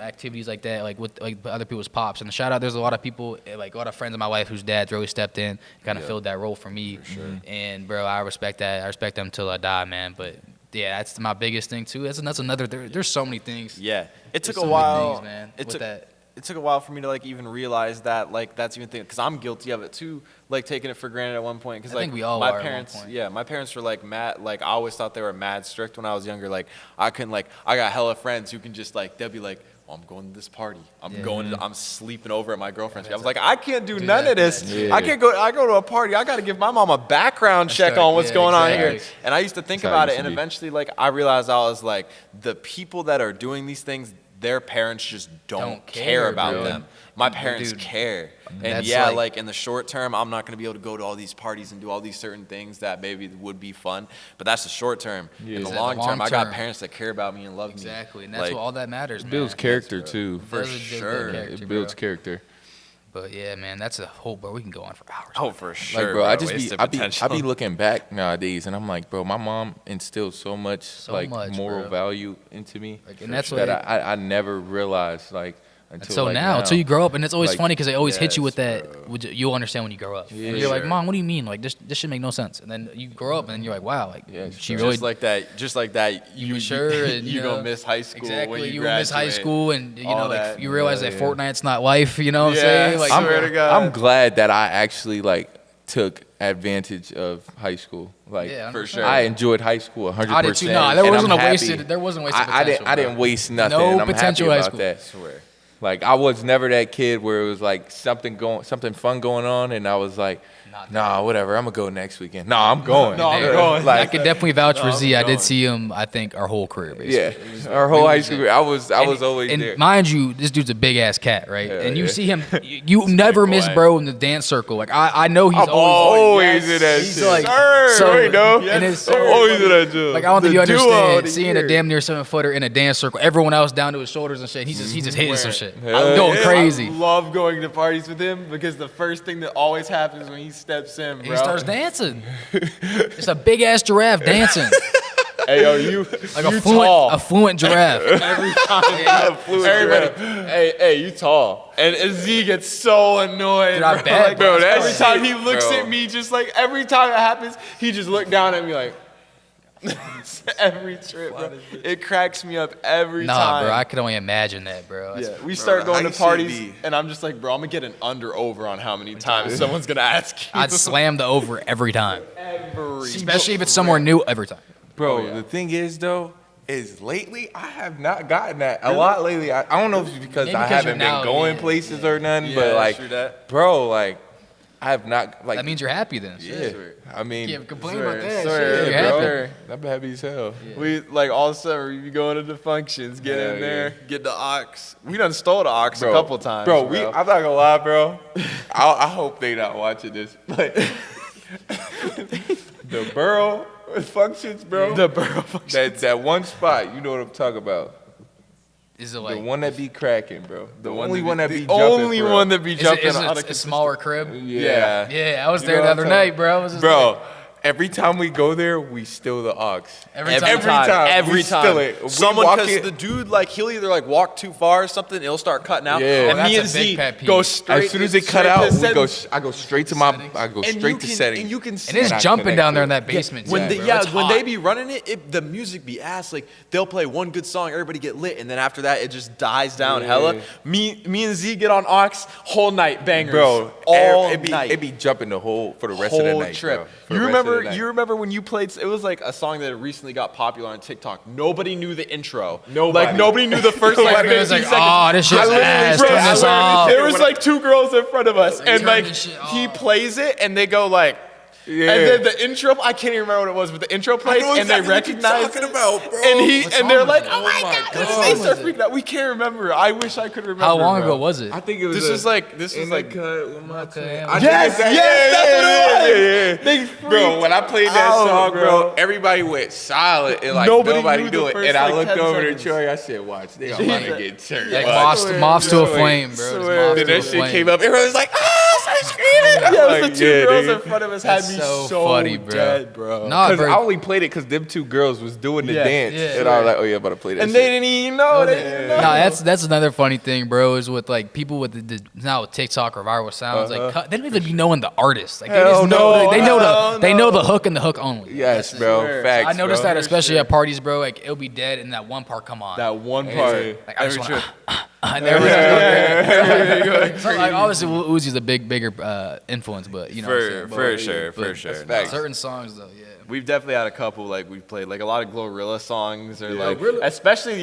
activities like that, like with like other people's pops. And shout out, there's a lot of people, like a lot of friends of my wife whose dads really stepped in, kind of filled that role for me. And bro, I respect that. I respect them till I die, man. But yeah, that's my biggest thing too. That's another. There's so many things. Yeah, it took There's a so many while. things, man, It with took that. it took a while for me to like even realize that like that's even thing because I'm guilty of it too. Like taking it for granted at one point because I like think we all my are at one parents, point. yeah, my parents were like mad. Like I always thought they were mad strict when I was younger. Like I couldn't like I got hella friends who can just like they'll be like. Oh, I'm going to this party. I'm sleeping over at my girlfriend's. I was like, I can't do none that, of this. yeah. I go to a party. I got to give my mom a background check right. on what's Yeah, going on here. exactly. And I used to think That's how it about it, used and to be. eventually, like, I realized I was like, the people that are doing these things, their parents just don't care care, about bro. them. My parents Dude, care. And that's yeah, like- like in the short term, I'm not going to be able to go to all these parties and do all these certain things that maybe would be fun. But that's the short term. In the Is that the long term, long I got term? parents that care about me and love Exactly, me. and that's Like, what all that matters, It man. builds character too. For Does build sure. character, It builds bro. character. But yeah, man, that's a whole. Bro, we can go on for hours. Oh, for sure. Like, bro, I just Wasted I potential. be looking back nowadays, and I'm like, bro, my mom instilled so much like much, moral bro. value into me, Like, and that's that what I never realized like until like, until you grow up, and it's always Like, funny because they always hit you with yes, that. You'll understand when you grow up. Yeah, and you're like, sure. Mom, what do you mean? Like this should make no sense. And then you grow up, and then you're like, wow, like Yeah, she sure. really just like that, you mature and, you you know, gonna miss high school exactly. when you will miss high graduate. school, and you all know, like that. you realize Yeah, that yeah. Fortnite's not life. You know what I'm Yeah, saying? Like, I swear to God. I'm glad that I actually like took advantage of high school. Like Yeah, for 100%. sure. I enjoyed high school 100%. I did too. No, there and wasn't I'm a wasted. happy. There wasn't wasted I potential. didn't bro. waste nothing. No and I'm potential happy high about school. that. Swear. Like I was never that kid where it was like something fun going on, and I was like, Not nah, whatever. I'm gonna go next weekend. Nah, I'm going. No, I'm Yeah. going. I Like, can definitely vouch for Z. I going. did see him. I think our whole career, basically. yeah, our whole high was school. it. I was always and there. mind you, this dude's a big ass cat, right? Hell and you yeah. see him, you never big miss boy. bro in the dance circle. Like I know he's I'm always in that he's shit. like- Sir, so- right now. and it's- I'm always in that job. like I don't think The you duo of understand the seeing a year. damn near 7-footer in a dance circle. Everyone else down to his shoulders and shit. He's just hitting some shit, Hell going yeah. crazy. I love going to parties with him because the first thing that always happens when he steps in, bro. He starts dancing. It's a big ass giraffe dancing, Hey, yo, you like you a tall. fluent giraffe. Every time. Everybody, hey, you tall. And Z gets so annoyed. Dude, I bro. bet, Like, bro, every that's time he looks bro. at me, just like every time it happens, he just look down at me like. Every trip, bro. It cracks me up every Nah, time. bro, I could only imagine that, bro. That's- Yeah, we start going to I should parties, be- and I'm just like, bro, I'm gonna get an under/over on how many times someone's gonna ask you. I'd slam the over every time, every. especially if it's somewhere new every time. Bro, yeah. the thing is though, is lately I have not gotten that a lot lately. I don't know if it's because Maybe I because you're haven't now- been going yeah, places or nothing, Yeah, but like, true that. bro, like I have not like. That means you're happy then. yeah. I mean, Can't complain Swear, about that. swear, shit. You're bro, happy. I'm happy as hell. We like all summer we be going to the functions, get Hell in there, yeah. get the ox. We done stole the ox Bro, a couple times, bro. I'm not gonna lie, bro. I hope they not watching this. Like, the borough functions, bro. The borough functions. That one spot, you know what I'm talking about. Is it like the one that be cracking, bro. The one only that one that the be jumping. only bro. one that be Is jumping it on a smaller crib? Yeah. Yeah, I was You there know the what other I'm night, talking- bro. I was just Bro, like, every time we go there, we steal the aux. every Every time. time. Every We time. steal it. We Someone, walk because in- the dude, like, he'll either, like, walk too far or something, he'll start cutting out. Yeah. And Oh, me that's and a big Z pet peeve. go straight. As soon as they cut straight out, to we go. settings. I go straight to my. Settings. I go And straight you to can- settings. And you can see And it's And I jumping connect down there to in that basement, too, when they, bro. yeah, It's when hot. they be running it, the music be ass. Like they'll play one good song, everybody get lit, and then after that it just dies down hella. Me and Z get on aux whole night bangers, Bro, all it be, night. It be jumping the whole for the rest whole of the night, trip. bro. For You the rest of the remember? night. You remember when you played? It was like a song that recently got popular on TikTok. Nobody knew the intro. Nobody. Like nobody knew the first like Everybody 15 was like, seconds. oh, this shit's ass. Bro, Turn this off. there was like two girls in front of us, and turn like this shit he off. plays it, and they go like. Yeah. And then the intro, I can't even remember what it was, but the intro plays, know and they exactly what you're recognize talking it. about, bro. And What song they're was like, it? oh my god, What they song start was it? freaking out. We can't remember. I wish I could remember. How long bro. ago was it? I think it was. This was like in the like cut with my Okay, twin. I'm- I think Yes, it's that- yes, that's what it was. Yeah. They Bro, when I played that out, song, bro, bro. everybody went silent and like Nobody nobody, knew do the it. first, And I like, looked 10 over seconds. to Troy. I said, "Watch, they about to get turned." Like up. mobs to a Swear. flame, bro. It's Swear. mobs Then to a that shit flame. came up. Everyone was like, "Ah, start screaming!" Yeah, it was Like, the two girls dude. in front of us had That's me so so funny, bro. dead, bro. Nah, Because bro. I only played it because them two girls was doing the Yeah. dance, Yeah. and I was like, "Oh yeah, I'm about to play that." And shit. they didn't even know. They didn't know. No, that's another funny thing, bro. Is with like people with the now with TikTok or viral sounds, like they don't even be knowing the artist. Like they Hell just know no. they know Hell they know no. the hook and the hook only. Yes, That's it. bro. swear. Facts. I noticed bro. that especially at parties, bro. Like it'll be dead and that one part come on. That one part. Like I just Every want trip. I never. So, like obviously Uzi's a bigger influence, but you know what I'm saying? For sure, But for sure. facts. certain songs though, yeah. We've definitely had a couple like we've played like a lot of Glorilla songs or like Glorilla? especially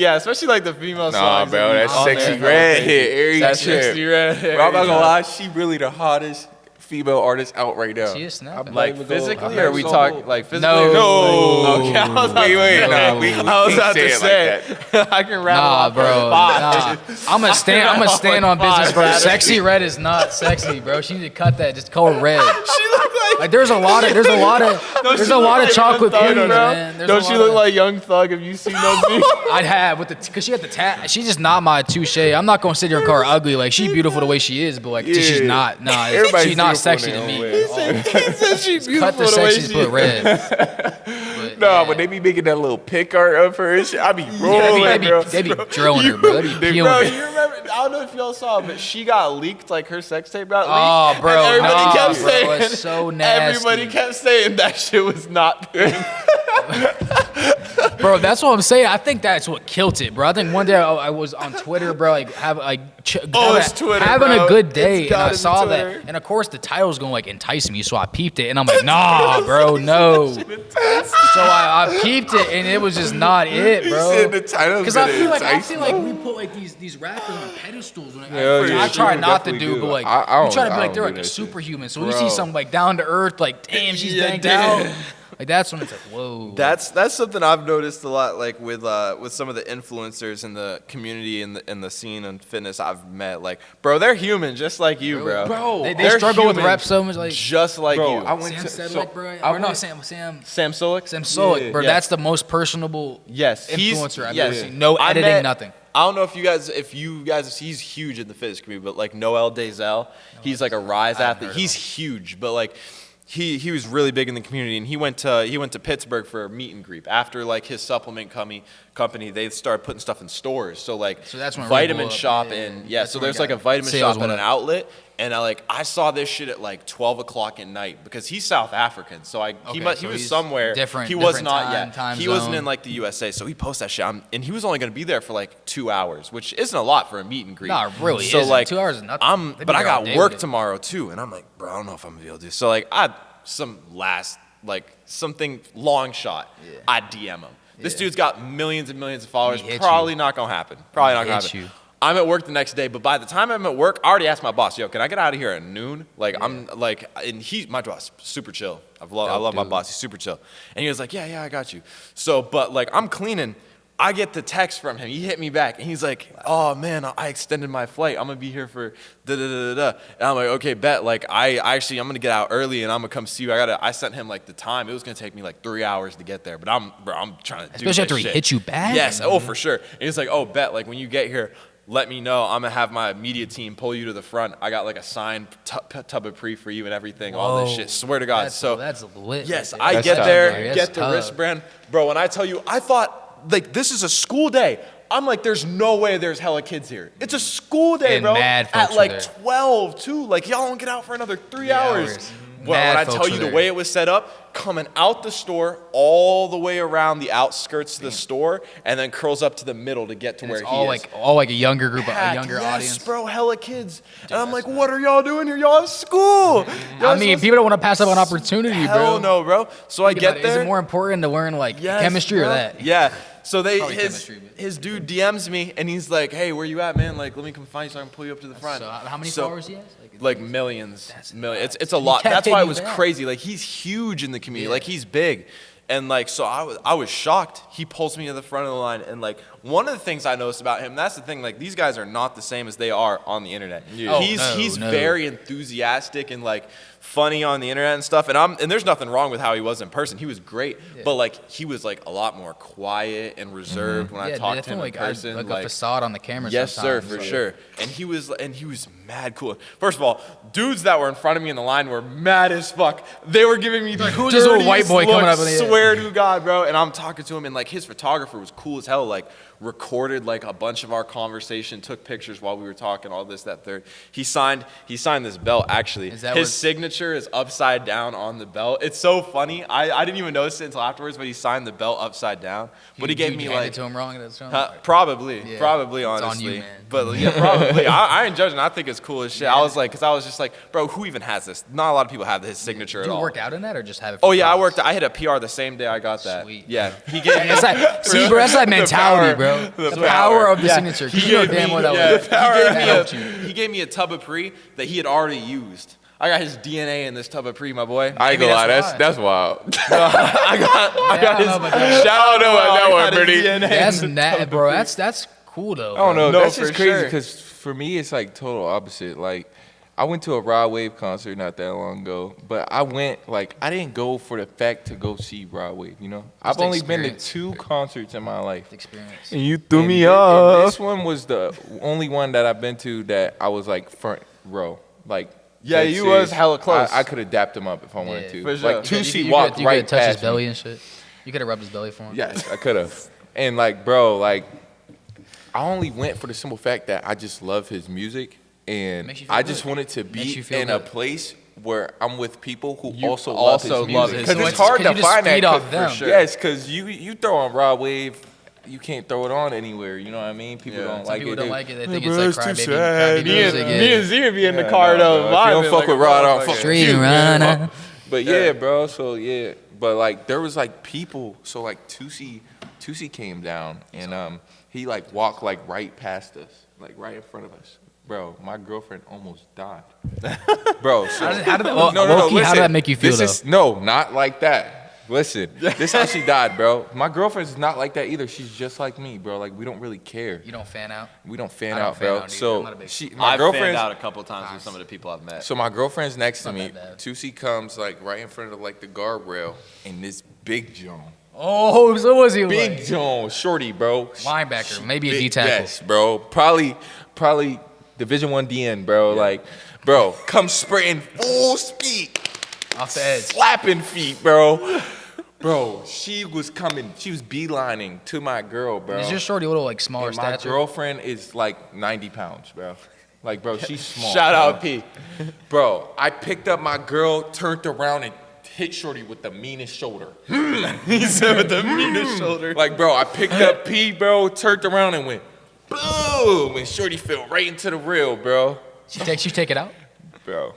like the female Nah, songs. bro, that that's be on sexy there. red hit every That's trip. sexy red. Bro, I'm not gonna lie, she really the hottest female artist out right now. She is snapping. Like even physically, go- or we so talk cool. like physically? No. Okay, I was about to Wait, say. nah, we I was can't about say to it say. like I can rattle Nah, off bro. five. Nah. I'm gonna stand on business, bro. Sexy red is not sexy, bro. She need to cut that. Just call her red. She look Like there's a lot of chocolate Thug, puddings, bro. man. There's Don't a she lot look of- like Young Thug? Have you seen those videos? I'd have with the because she had the tat. She's just not my touche. I'm not gonna sit here and call her ugly. Like she's beautiful the way she is, but like she's Yeah. not. Nah, Everybody's she's not beautiful sexy in to their me. own way. He said she's beautiful Cut the the way sexy, she put is. red. But, No, yeah. but they be making that little pick art of her and shit. I be rolling, bro. They be drilling her, bro. They be peeling Bro, her. you remember? I don't know if y'all saw, but she got leaked. Like her sex tape got leaked. Oh, bro, and everybody nah, kept bro, saying, it's so nasty. Everybody kept saying that shit was not. Bro, that's what I'm saying. I think that's what killed it, bro. I think one day I was on Twitter, bro, like It's Twitter, having bro. a good day, It's and I gotta be saw Twitter. that, and of course the title's gonna like entice me, so I peeped it, and I'm like, nah, bro, no. So I peeped it, and it was just not it, He bro. said the title's Because gonna I entice feel me. like we put like these rappers on pedestals. When Hell which yeah, I try we not to definitely do, do. but like I you try to don't- be I like they're don't like do a that shit. superhuman. So when you Bro. see something like down to earth, like damn, she's Yeah, banged dude. out. Like that's when it's like whoa. That's something I've noticed a lot, like with some of the influencers in the community in the scene and fitness I've met. Like, bro, they're human just like you, bro. Bro, they they're struggle with human rap so much, like just like Bro, you. I went Sam to Sedgwick, bro. I Or no, went- Sam Sam Solik. Solik, bro. Yeah. That's the most personable Yes, influencer I've yes. ever seen. No I editing, met- nothing. I don't know if you guys, he's huge in the fitness community, but like Noel Dazel, he's like a Rise haven't athlete. heard of He's huge, but like he was really big in the community, and he went to Pittsburgh for a meet and greet after like his supplement company. They started putting stuff in stores, so like So that's when it Vitamin blew up. Shop Yeah, and that's so when it there's like a got- vitamin sales shop went at an up. outlet. And I saw this shit at like 12 o'clock at night because he's South African, so he so was he's somewhere. different- He was different not time- yet. time He wasn't zone. in like the USA, so he posted that shit. And he was only gonna be there for like 2 hours, which isn't a lot for a meet and greet. Nah, it really so isn't. like 2 hours is nothing. They be but I there all got day work with it. tomorrow too, and I'm like, bro, I don't know if I'm gonna be able to do. So like I had something long shot. Yeah. I DM him. This Yeah. dude's got millions and millions of followers. He hit Probably you. not gonna happen. Probably not gonna hit happen. you. I'm at work the next day, but by the time I'm at work, I already asked my boss, "Yo, can I get out of here at noon?" Like I'm like, and my boss super chill. I love my dude. boss. He's super chill, and he was like, "Yeah, I got you." So, but like I'm cleaning. I get the text from him. He hit me back, and he's like, "Oh man, I extended my flight. I'm gonna be here for da da da da." And I'm like, "Okay, bet. Like, I'm gonna get out early, and I'm gonna come see you. I sent him like the time. It was gonna take me like 3 hours to get there, but I'm trying to do Especially after this he shit. hit you back. Yes, oh for sure. And he's like, "Oh, bet. Like when you get here, let me know. I'm gonna have my media team pull you to the front. I got like a signed tub of pre for you and everything. All this Whoa. shit. Swear to God." So that's lit. yes, right I there. get tough, there, Gary. That's get the tough. wristband, bro. When I tell you, I thought like this is a school day. I'm like, there's no way there's hella kids here. It's a school day, And bro. mad folks At were like there. 12 too. Like y'all don't get out for another 3 hours. Well, when Mad I folks tell were you the there. way it was set up, coming out the store all the way around the outskirts of the store, and then curls up to the middle to get to And where it's he all is. like a younger group, a Packed, younger yes, audience. bro, hella kids. And I'm like, what are y'all doing here? Y'all at school. I mean, people don't want to pass up an opportunity, Hell bro. no, bro. So I Think about get it. there. Is it more important to learn like Yes, chemistry bro. or that? Yeah. So Probably chemistry, but- his dude DMs me and he's like, "Hey, where you at, man? Like, let me come find you so I can pull you up to the front." So how many So, followers he has? Like millions, That's millions. nuts. It's a He lot. kept That's why it hitting was you back. crazy. Like he's huge in the community. Yeah. Like he's big, and like so I was shocked. He pulls me to the front of the line, and like one of the things I noticed about him. That's the thing. Like these guys are not the same as they are on the internet. Yeah. Oh, He's no. very enthusiastic and like funny on the internet and stuff. And there's nothing wrong with how he was in person. He was great, but like he was like a lot more quiet and reserved when I Yeah, talked to him in definitely person. like a facade on the camera. Yes, sir, sometimes. for Like, sure. And he was mad cool. First of all, dudes that were in front of me in the line were mad as fuck. They were giving me who's this little white boy coming up in the air? Swear to God, bro. And I'm talking to him, and like his photographer was cool as hell. Like recorded like a bunch of our conversation, took pictures while we were talking, all this, that, third. He signed this belt. Actually, Is that his what- signature is upside down on the belt. It's so funny. I didn't even notice it until afterwards, but he signed the belt upside down. But he gave you me handed like it to him wrong. That's wrong. Probably, Yeah. probably, It's on honestly. you, man. But yeah, probably. I ain't judging. I think it's cool as shit. I was like, because I was just like, bro, who even has this? Not a lot of people have his signature Do at you all. work out in that or just have it? For Oh yeah, props? I hit a PR the same day I got that. Sweet. Yeah, he gave me. That's like, see, bro, that's like mentality, bro. The power of the signature. 'Cause you know damn well that was. He gave me a tub of pre that he had already used. I got his DNA in this tub of pre, my boy. I ain't gonna lie, that's that's wild. I got his. I don't know about that. Shout out that one, Brittany. That's not, bro. That's cool though. I don't know. No, That's for just crazy sure. because for me, it's like total opposite. Like, I went to a Rod Wave concert not that long ago, but I went like I didn't go for the fact to go see Rod Wave. You know, I've the only been to experience. 2 concerts in my life. Experience. And you threw me off. This one was the only one that I've been to that I was like front row. Like, Yeah, dead you serious. was hella close. I could have dapped him up if I wanted Yeah, to. for sure. Like, Tusi You walked could right touch his past belly me. and shit. You could have rubbed his belly for him. Yes, I could have. And like, bro, like, I only went for the simple fact that I just love his music, and Makes you feel I just good. wanted to Makes be you feel in a good. place where I'm with people who You also also love his love music. his Because music. it's So hard it's- to 'cause you just find that. feed off 'cause- them. for sure. Yes, because you throw on Rod Wave, you can't throw it on anywhere. You know what I mean? People Yeah. don't Some like people it. don't They- like it. They Yeah, think bro, it's like too crybaby sad. music. Me and Z be in the Yeah, car nah, though. bro. If you don't vibing fuck like with a Rod, I don't motherfucker. fuck Street with you, man. runner. But yeah, bro. So yeah, but like there was like people. So like Tusi came down and he like walked like right past us, like right in front of us. Bro, my girlfriend almost died. Bro, so How did that, well, low-key, how did that make you feel this though? No, not like that. Listen, this how she died, bro. My girlfriend's not like that either. She's just like me, bro. Like we don't really care. You don't fan out. We don't fan I don't out, fan bro. out either. So I'm not a big- my I've fanned girlfriend's out a couple times with some of the people I've met. so my girlfriend's next to Not me. that bad. Tusi comes like right in front of like the guardrail, and this big John, Oh, so was he big like? John, shorty, bro, Linebacker, maybe a Big- D tackle. Yes, bro. Probably Division I DN, bro. Like, bro, come sprinting full speed, Off the edge. slapping feet, bro. Bro, she was coming. She was beelining to my girl, bro. Is your shorty a little like smaller And my stature? girlfriend is like 90 pounds, bro. Like, bro, she's small. Shout bro. out P. Bro, I picked up my girl, turned around, and hit Shorty with the meanest shoulder. He said with the meanest shoulder. Like, bro, I picked up P, bro, turned around and went, boom, and Shorty fell right into the rail, bro. She take it out. Bro.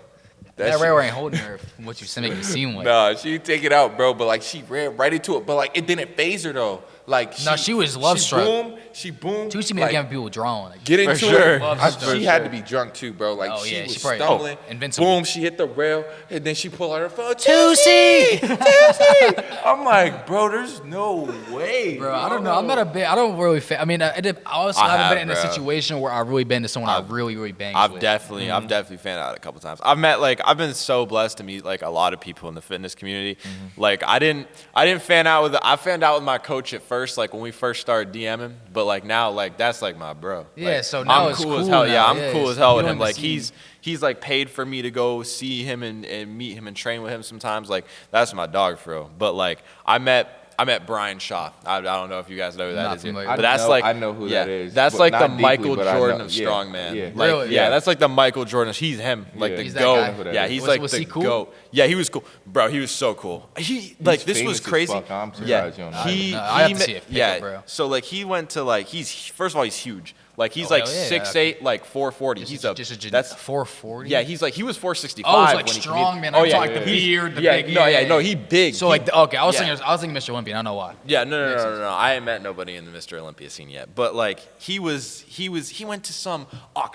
That railway ain't holding her from what you make it seem like. Nah, she take it out, bro, but like she ran right into it, but like it didn't phase her though. Like No, she was love struck. She boomed. She used to be having people drawing. Like, Get into sure. it. She had to be drunk too, bro. Like Oh, she yeah, was she probably- stumbling. invincible. Boom, she hit the rail, and then she pulled out her phone. Tuesday. I'm like, bro, there's no way. Bro, I don't know. I'm not a big. I don't really. I mean, I also I haven't have, been in a bro. situation where I've really been to someone I really banged I've with. definitely Mm-hmm. fanned out a couple times. I've been so blessed to meet like a lot of people in the fitness community. Mm-hmm. Like I didn't fan out I fanned out with my coach at first, like when we first started DMing, but like now, like that's like my bro. Yeah, Like, so now I'm it's cool as cool hell. now, Yeah, I'm yeah, cool it's- as hell you with don't him. even Like see- he's like paid for me to go see him and meet him and train with him sometimes. Like that's my dog for real. But like I met Brian Shaw. I don't know if you guys know who that Not is. familiar. But that's like I know who yeah, that is. That's but like not the deeply, Michael but I Jordan know. of Yeah, strongman. yeah. Like Really? yeah, that's like the Michael Jordan. He's him. Like Yeah. the He's that goat. guy? Who that Yeah, is. he's Was- like was the he cool? goat. Yeah, he was cool, bro. He was so cool. He like this famous was as crazy. fuck. I'm Yeah, surprised you don't know he. that. I have to met- see a picture, yeah, bro. so like he went to like he's first of all he's huge. Like he's Oh, like hell yeah, 6'8", like 440. He's a that's 440. yeah. He's like he was 465. Oh, it's like when he strong, competed. man. Oh I'm yeah, talking like the beard, the yeah, big. no, yeah, no, he big. So He- like, okay, I was yeah. thinking Mr. Olympian. I don't know why. Yeah, no. I ain't met nobody in the Mr. Olympia scene yet. But like he went to some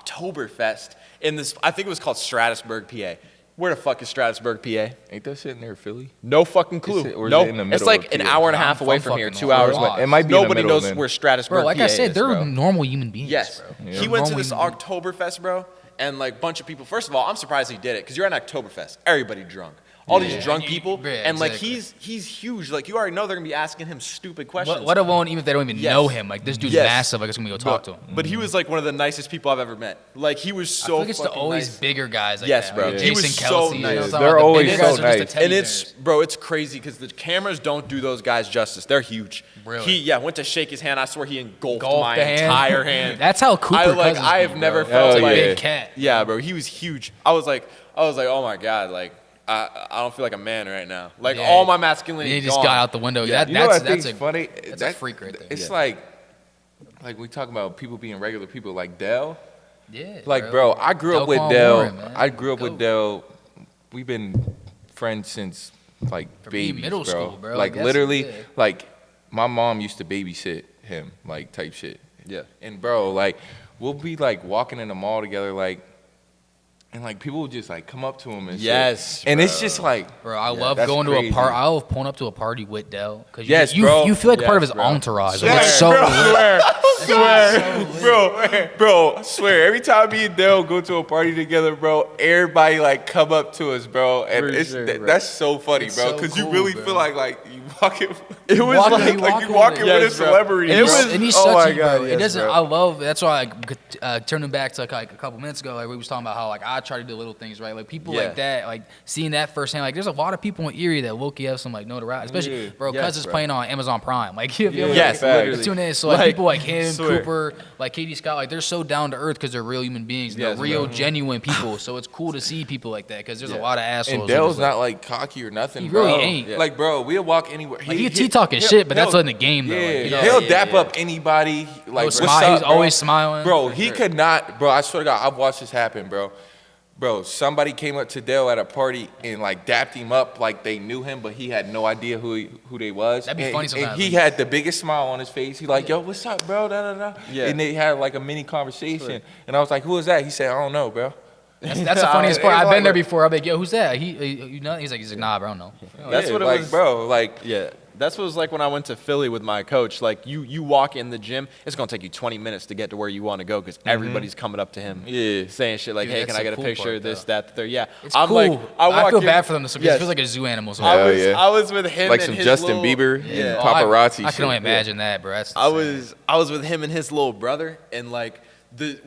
Oktoberfest in this. I think it was called Stratusburg, PA. Where the fuck is Stratusburg, PA? Ain't that shit near Philly? No fucking clue. Is it- or is no, it in the it's middle like of an PA? hour and a half I'm away from from here, fucking 2 hours North. away. It might be in the Nobody middle knows then. where Stratusburg, Bro, like PA I said, is, they're bro. normal human beings, Yes, bro. Yeah. he went to this Normal human- Oktoberfest, bro, and like bunch of people. First of all, I'm surprised he did it because you're at an Oktoberfest, everybody drunk, all these drunk Yeah, people, yeah, and like exactly. he's huge. Like you already know they're gonna be asking him stupid questions. What alone, even if they don't even Yes. know him, like this dude's Yes. massive. Like it's gonna go talk to him. But he was like one of the nicest people I've ever met. Like he was I so feel like it's the fucking always nice. bigger guys. Like Yes, that. bro. Like He Jason was so Kelsey. nice. You know what I'm They're talking about? The always bigger so guys are just the nice. teddy And it's bears. bro, it's crazy because the cameras don't do those guys justice. They're huge. Really? He went to shake his hand. I swear he engulfed Golf my the hand. entire hand. That's how Cooper Cousins I have be, never bro. felt Hell like yeah. Big cat. Yeah, bro. He was huge. I was like, oh my god, like I don't feel like a man right now. Like Yeah. all my masculinity. He just gone. got out the window. Yeah. That, You know what I that's think's a funny? That's a freak right there. It's Yeah. like we talk about people being regular people, like Dell. Yeah. Like, bro, I grew up with Delquan Dell. Warren, man. I grew up with Goat. Dell. We've been friends since like From me, babies, middle bro. school, bro. Like Like, that's- literally, yeah. like my mom used to babysit him, like type shit. Yeah. And bro, like we'll be like walking in the mall together, like, and like people will just like come up to him and Yes, shit. And it's bro. just like, Bro, I Yeah, love that's going to a crazy. party. I love pulling up to a party with Dell because Yes, you bro. feel like part of Yes, his bro. entourage. Like, Yes, it's so bro. lit. bro, I swear, every time me and Dale go to a party together, bro, everybody like come up to us, bro, and For it's sure, bro. that's so funny, It's bro, so because cool, you really bro. feel like you walking. It was Walking- like, you like walking you walking with with, it. a Yes, bro. celebrity. And bro. he's Oh such my a God, bro. It yes, doesn't. bro. I love. That's why turning back to like a couple minutes ago, like we was talking about how like I try to do little things right. Like people Yeah. like that, like seeing that firsthand. Like there's a lot of people in Erie that low-key have some like notoriety, especially Yeah. bro. Yes, Cuz is bro. playing on Amazon Prime. Like if you ever, Yes, like, literally. tune in. So like, Like, people like him, swear. Cooper, like Katie Scott, like they're so down to earth because they're real human beings. Yes, They're real, bro. genuine people. So it's cool to see people like that because there's a Yeah. lot of assholes. And who Dale's just, like, not like cocky or nothing, He bro. really ain't. Yeah. Like, bro, we'll walk anywhere. Like, he talking shit, but that's in the game, though. Yeah, Like, you know? he'll Yeah, dap yeah. up anybody. Like, what's smile- up, he's bro? always smiling. Bro, For he sure. could not, bro. I swear to God, I've watched this happen, bro. Bro, somebody came up to Dale at a party and like dapped him up like they knew him, but he had no idea who they was. That'd be And- funny And sometimes. he had the biggest smile on his face. He like, yo, what's up, bro? Da, da, da. Yeah. And they had like a mini conversation. And I was like, who is that? He said, I don't know, bro. That's the funniest part. It's I've been like- there before. I'm like, yo, who's that? You know? He's like, nah, bro, I don't know. That's Yeah, what it like, was. bro. Like, Yeah, that's what it was like when I went to Philly with my coach. Like you walk in the gym, it's gonna take you 20 minutes to get to where you want to go because everybody's coming up to him, Yeah. saying shit like, Dude, "Hey, that's can I the get a cool picture? part, This, though. that, the third." Yeah, It's I'm cool. like, I I walk feel in- bad for them because Yes. it feels like a zoo animal. Hell yeah. I was with him like and some his Justin little, Bieber Yeah. and paparazzi I shit. can only imagine that, bro. That's I insane. was with him and his little brother, and like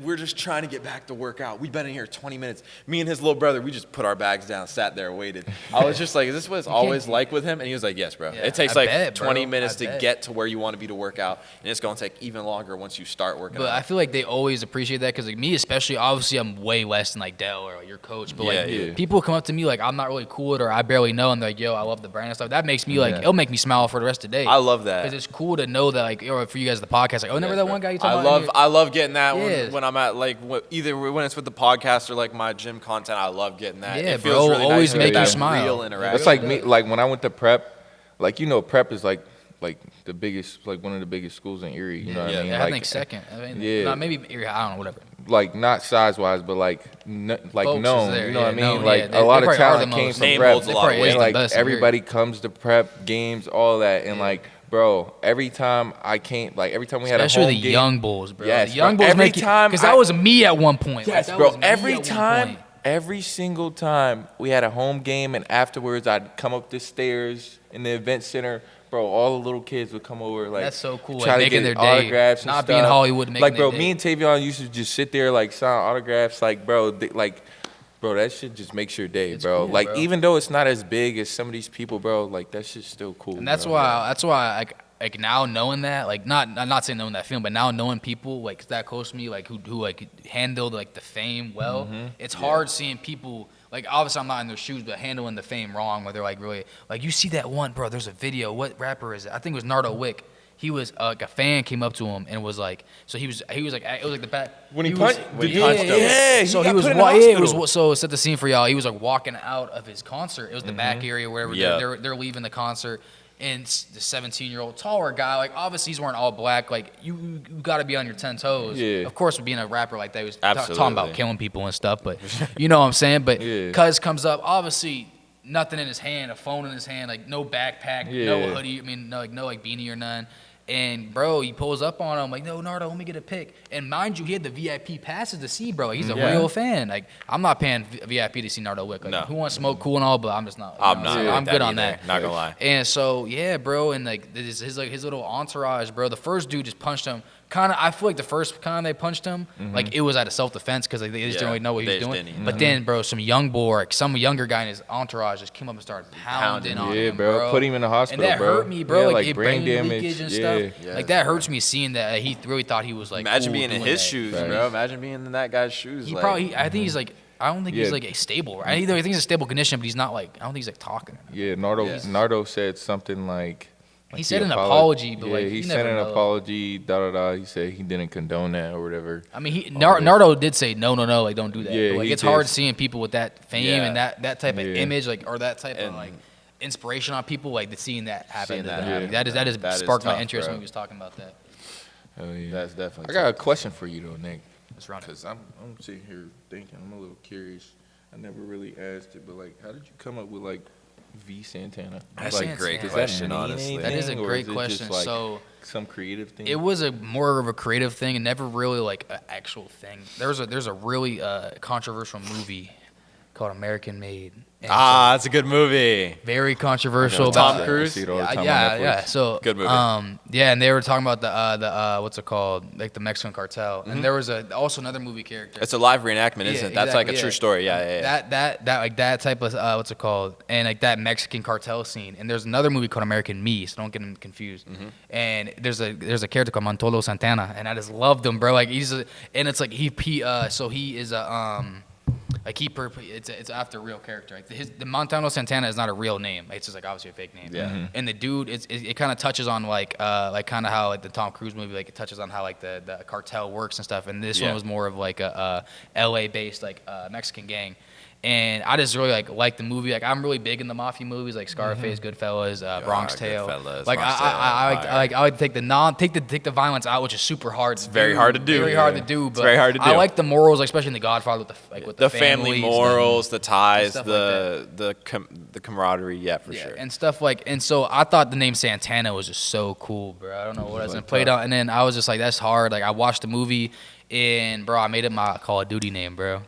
we're just trying to get back to work out. We've been in here 20 minutes. Me and his little brother, we just put our bags down, sat there, waited. I was just like, is this what it's always like with him? And he was like, yes, bro. Yeah, It takes I like bet, bro. 20 minutes I to bet. get to where you want to be to work out, and it's gonna take even longer once you start working But out. I feel like they always appreciate that because like me especially, obviously I'm way less than like Dell or like your coach. But Yeah, like yeah. people come up to me like I'm not really cool with or I barely know and they're like, yo, I love the brand and stuff. That makes me like Yeah. it'll make me smile for the rest of the day. I love that. Because it's cool to know that like or for you guys the podcast like oh remember Yes, that bro. one guy you talking about? I love getting that Yes. when I'm at like either when it's with the podcast or like my gym content. I love getting that. Yeah, it feels bro, really always nice to make get you that smile. real interaction. That's like me. Like when I went to prep, like prep is like like the biggest, like one of the biggest schools in Erie. You know what I mean? I Like, think second. I mean, yeah. not maybe Erie. I don't know. Whatever. like not size wise, but like like Folks is known. there, You know yeah, what I mean? known, like yeah. They a lot of probably are the talent came most- from Name prep. holds a lot of They weight. And probably like the best in everybody comes to prep games, all that, and like, bro, every time I came, like every time we had a Especially home the game, young bulls, bro. Yes, the young bro. bulls Every make time because that was me at one point. yes, that bro. was me Every at one time, point. every single time we had a home game, and afterwards I'd come up the stairs in the event center. Bro, all the little kids would come over, like That's so cool, try like, to making get their day. autographs and Not stuff. being Hollywood, making like, bro, their me day. and Tavion used to just sit there, like sign autographs, like, bro, bro, that shit just makes your day, It's bro. cool, like, bro. even though it's not as big as some of these people, bro, like that shit's still cool. And that's bro. why like now knowing that, like not I'm not saying knowing that film, but now knowing people like that close to me, like who like handled like the fame well, Mm-hmm. it's hard seeing people like obviously I'm not in their shoes, but handling the fame wrong, where they're like really like you see that one, bro. There's a video. What rapper is it? I think it was Nardo Wick. He was like a fan came up to him and was like, so he was like it was like the back When he was- punched- when he punched him. Yeah, so he he got was put in the it was hospital. so set the scene for y'all. He was like walking out of his concert. It was the back area wherever Yeah. they're leaving the concert. And the 17-year-old taller guy, like obviously he's wearing all black. Like you got to be on your 10 toes. Yeah. Of course, being a rapper like that, he was Absolutely. talking about killing people and stuff. But you know what I'm saying. But Yeah. Cuz comes up, obviously nothing in his hand, a phone in his hand, like no backpack, no Yeah. hoodie. I mean, no beanie or none. And bro, he pulls up on him like, no, Nardo, let me get a pic. And mind you, he had the VIP passes to see, bro. He's a Yeah. real fan. Like I'm not paying VIP to see Nardo Wick. Like, No. who wants to smoke cool and all, but I'm just not. I'm not. I'm like good that on either, that. Not gonna lie. And so yeah, bro, and like his little entourage, bro. The first dude just punched him. Kind of, I feel like the first time they punched him, like it was out of self defense because like, they just Yeah, didn't really know what he they was just doing. didn't even But then, bro, some young boy, like some younger guy in his entourage, just came up and started pounding on Yeah, him, bro. Put him in the hospital, and that bro. hurt me, bro. Yeah, like, like it brain brain damage, leakage and yeah. stuff. Yeah, Like that hurts me seeing that he really thought he was like. Imagine cool being in doing his that. shoes, Facts. bro. Imagine being in that guy's shoes. He like, probably, I think he's like. I don't think he's Yeah. like stable, right? I think he's in stable condition, but he's not like. I don't think he's like talking. Yeah, Nardo. Yes. Nardo said something like. He said an apology, but yeah, like he you said never an know. apology. Da da da. He said he didn't condone that or whatever. I mean, All this. Nardo did say no, like don't do that. Yeah, But, like he it's hard did. seeing people with that fame Yeah. and that type of Yeah. image, like or that type of And- like inspiration on people, like seeing that happen. Seeing to that them. happen. That is That is sparked my tough, interest bro. when he was talking about that. Hell yeah. That's definitely. I got a question for you though, Nick. Let's run it. Cause I'm sitting here thinking. I'm a little curious. I never really asked it, but like, how did you come up with like V Santana? That's like, a great does question, that mean honestly. That is a anything, or great is it question. just, like, So some creative thing. it was a more of a creative thing and never really like an actual thing. There's a really controversial movie called American Made. And Ah, it's a good movie. very controversial Tom about Cruise? I see it all the time on yeah, Netflix. yeah. So Good movie. yeah, and they were talking about the what's it called, like the Mexican cartel, and there was also another movie character. It's a live reenactment, isn't Yeah, it? That's like a exactly, true yeah. story. Yeah. That like that type of what's it called, and like that Mexican cartel scene. And there's another movie called American Me, so don't get them confused. And there's a character called Montolo Santana, and I just loved him, bro. Like and it's like he is a like it's after a real character. Like the Montano Santana is not a real name. It's just like obviously a fake name. Yeah. Mhm. And the dude, it kind of touches on like kind of how like the Tom Cruise movie, like it touches on how like the cartel works and stuff. And this Yeah. one was more of like a LA based like Mexican gang. And I just really like the movie. Like I'm really big in the mafia movies, like Scarface, Goodfellas, Bronx Tale. Goodfellas, Like Bronx I like take the violence out, which is super hard. To very hard to do. Very hard to do. But very hard to I do. like the morals, like, especially in The Godfather, with the family families, morals, the ties, stuff the camaraderie. Yeah, for yeah, sure. and stuff like, and so I thought the name Santana was just so cool, bro. I don't know what I was played out, and then I was just like, that's hard. Like I watched the movie, and bro, I made it my Call of Duty name, bro.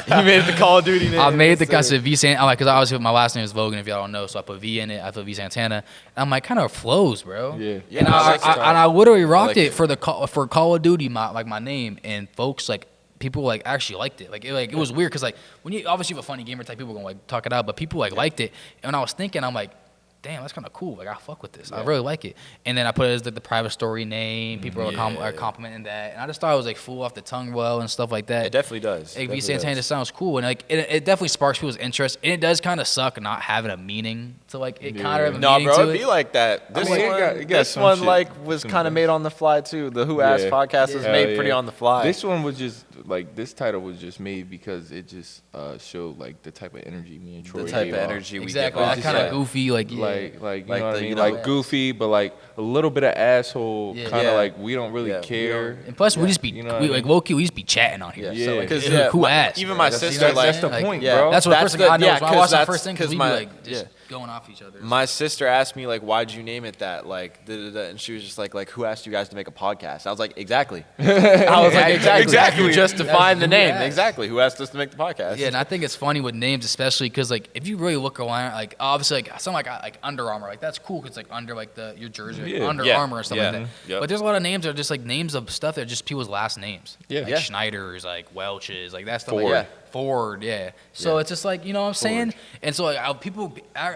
You made it the Call of Duty name. I made the concept V Santana. I'm like, because obviously my last name is Vogan, if y'all don't know, so I put V in it. I put V Santana. And I'm like, kind of flows, bro. Yeah. And I like it. I literally rocked like it it. for Call of Duty, my name, and folks like. People like actually liked it. Like it was weird because like when you obviously have a funny gamer type, people gonna like talk it out, but people like liked it. And when I was thinking, I'm like, damn, that's kind of cool. Like I fuck with this. I really like it. And then I put it as the private story name. People are complimenting that, and I just thought it was like full off the tongue well and stuff like that. It definitely does. Like Definitely V Santana does. sounds cool, and like it definitely sparks people's interest. And it does kind of suck not having a meaning to like it. Kind of have a No, meaning bro, to it'd be like that. This mean, it one, got this some one shit. like was Some kind of good. made on the fly too. The Who Asked Yeah. podcast was Hell made yeah. pretty on the fly. This one was just like this title was just made because it just showed like the type of energy me and Troy. the type gave of off. energy we exactly give that off. kind of like- goofy, like yeah. like you Like know what I the, mean, you know- like goofy, but like a little bit of asshole, Yeah. kind of Yeah. like we don't really Yeah. care. And plus, we just be You know what we I like mean? low key. We just be chatting on here. Yeah. So like, 'Cause, who yeah, asked? even bro? my That's- you know sister, what I'm like- that's the saying? point, yeah. bro. That's what the That's first thing I know yeah, is when I 'cause watched the that's- first thing, 'cause because we be my- like just yeah. going off each other. My sister asked me like, "Why'd you name it that?" Like, and she was just like, "Who asked you guys to make a podcast?" I was like, "Exactly." I was like, "Exactly." You just defined the Who name. asked? Exactly. Who asked us to make the podcast? Yeah, and I think it's funny with names, especially because like if you really look around, like obviously like something like Under Armour, like that's cool because like under like your jersey, like, Yeah. Under Yeah. Armour and stuff Yeah. like that. Yep. But there's a lot of names that are just like names of stuff that are just people's last names. Yeah. like Yeah. Schneider's, like Welch's, like that stuff. Ford. Like, Yeah. Ford, yeah. So it's just like, you know what I'm saying? And so like I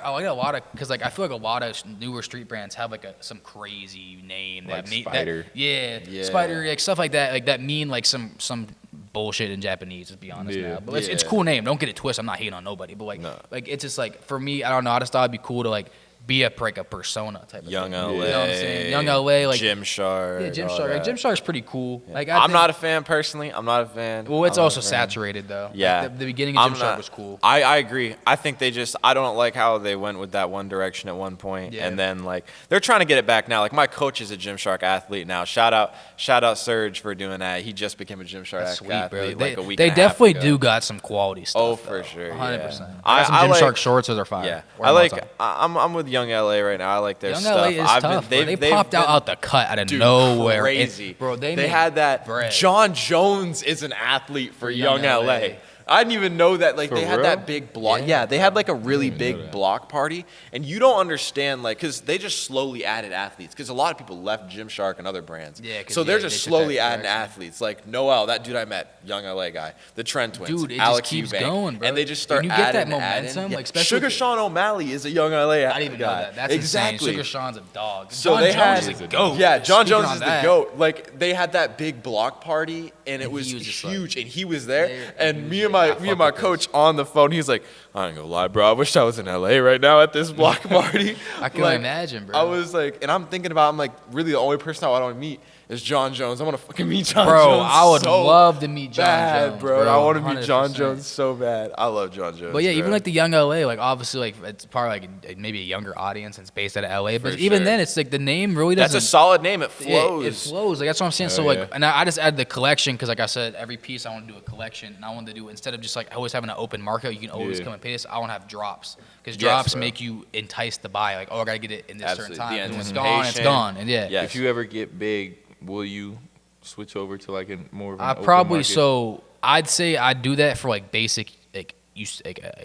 like a lot of, because like I feel like a lot of newer street brands have like some crazy name Like that mean Spider. yeah, Yeah. Spider, like stuff like that mean like some bullshit in Japanese, to be honest Yeah. now. But it's Yeah. cool name. Don't get it twisted. I'm not hating on nobody, but like No. like it's just like for me, I don't know. I just thought it'd be cool to like be a persona type of Young thing. LA. You know what I'm saying? Young LA, like Gymshark. yeah, all Gymshark. Like, that. Gymshark's pretty cool. Like I'm think- not a fan personally. I'm not a fan. Well, it's I'm not also a fan. saturated though. Yeah. Like, the beginning of I'm Gymshark not- was cool. I agree. I think I don't like how they went with that one direction at one point, Yeah. and then like they're trying to get it back now. Like my coach is a Gymshark athlete now. Shout out Serge for doing that. He just became a Gymshark That's sweet, athlete bro. like a week. They and a half definitely ago. do got some quality stuff. Oh, for sure, 100%. yeah. I got some I Gymshark like- shorts that are fire. Yeah, Wear I 'em all like. the time. I'm with Young LA right now. I like their Young stuff. LA is tough. Bro. They popped out the cut out of Dude, nowhere. crazy. Bro, they they made had that. bread. John Jones is an athlete for Young Young LA. LA. I didn't even know that. Like For they had real? that big block. Yeah, they had like a really big block party, and you don't understand like because they just slowly added athletes because a lot of people left Gymshark and other brands. Yeah, 'cause, so they're yeah, just they took slowly that adding direction. athletes like Noel, that dude I met, Young LA guy, the Trent twins, Dude, it Alex just keeps Eubank, going, bro. and they just start And you get that adding, momentum, adding. like, especially Sugar with- Sean O'Malley is a Young LA guy. I didn't even know that. That's exactly. insane. Sugar Sean's a dog. So John they Jones had is a goat. Yeah, John Speaking Jones on is the that, goat. Like they had that big block party, and it And was he was just like- huge, and he was there. There- And he was me and like, my I fuck with coach on the phone, he's like, "I ain't gonna lie, bro. I wish I was in LA right now at this block party." I can Like, imagine, bro. I was like, and I'm thinking about, I'm like, really the only person I want to meet is John Jones. I want to fucking meet John Bro, Jones. I would so love to meet John bad, Jones, bro. I want to meet John 100%. Jones so bad. I love John Jones. But yeah, even bro. like the Young LA, like obviously like it's probably like maybe a younger audience and it's based out of LA. But For even sure. then, it's like the name really that's doesn't. a solid name. It Yeah, flows. it flows. Like that's what I'm saying. So Oh, like, yeah. and I just added the collection because, like I said, every piece I want to do a collection, and I wanted to do instead of just like always having an open market, you can always Yeah. come and pay this. I want to have drops because Yes, drops bro. make you enticed to buy. Like, oh, I gotta get it in this Absolutely. certain The time. And when it's gone, it's anticipation. gone. And yeah, Yeah. If you ever get big, will you switch over to like a more of an I open probably market? so I'd say I'd do that for like basic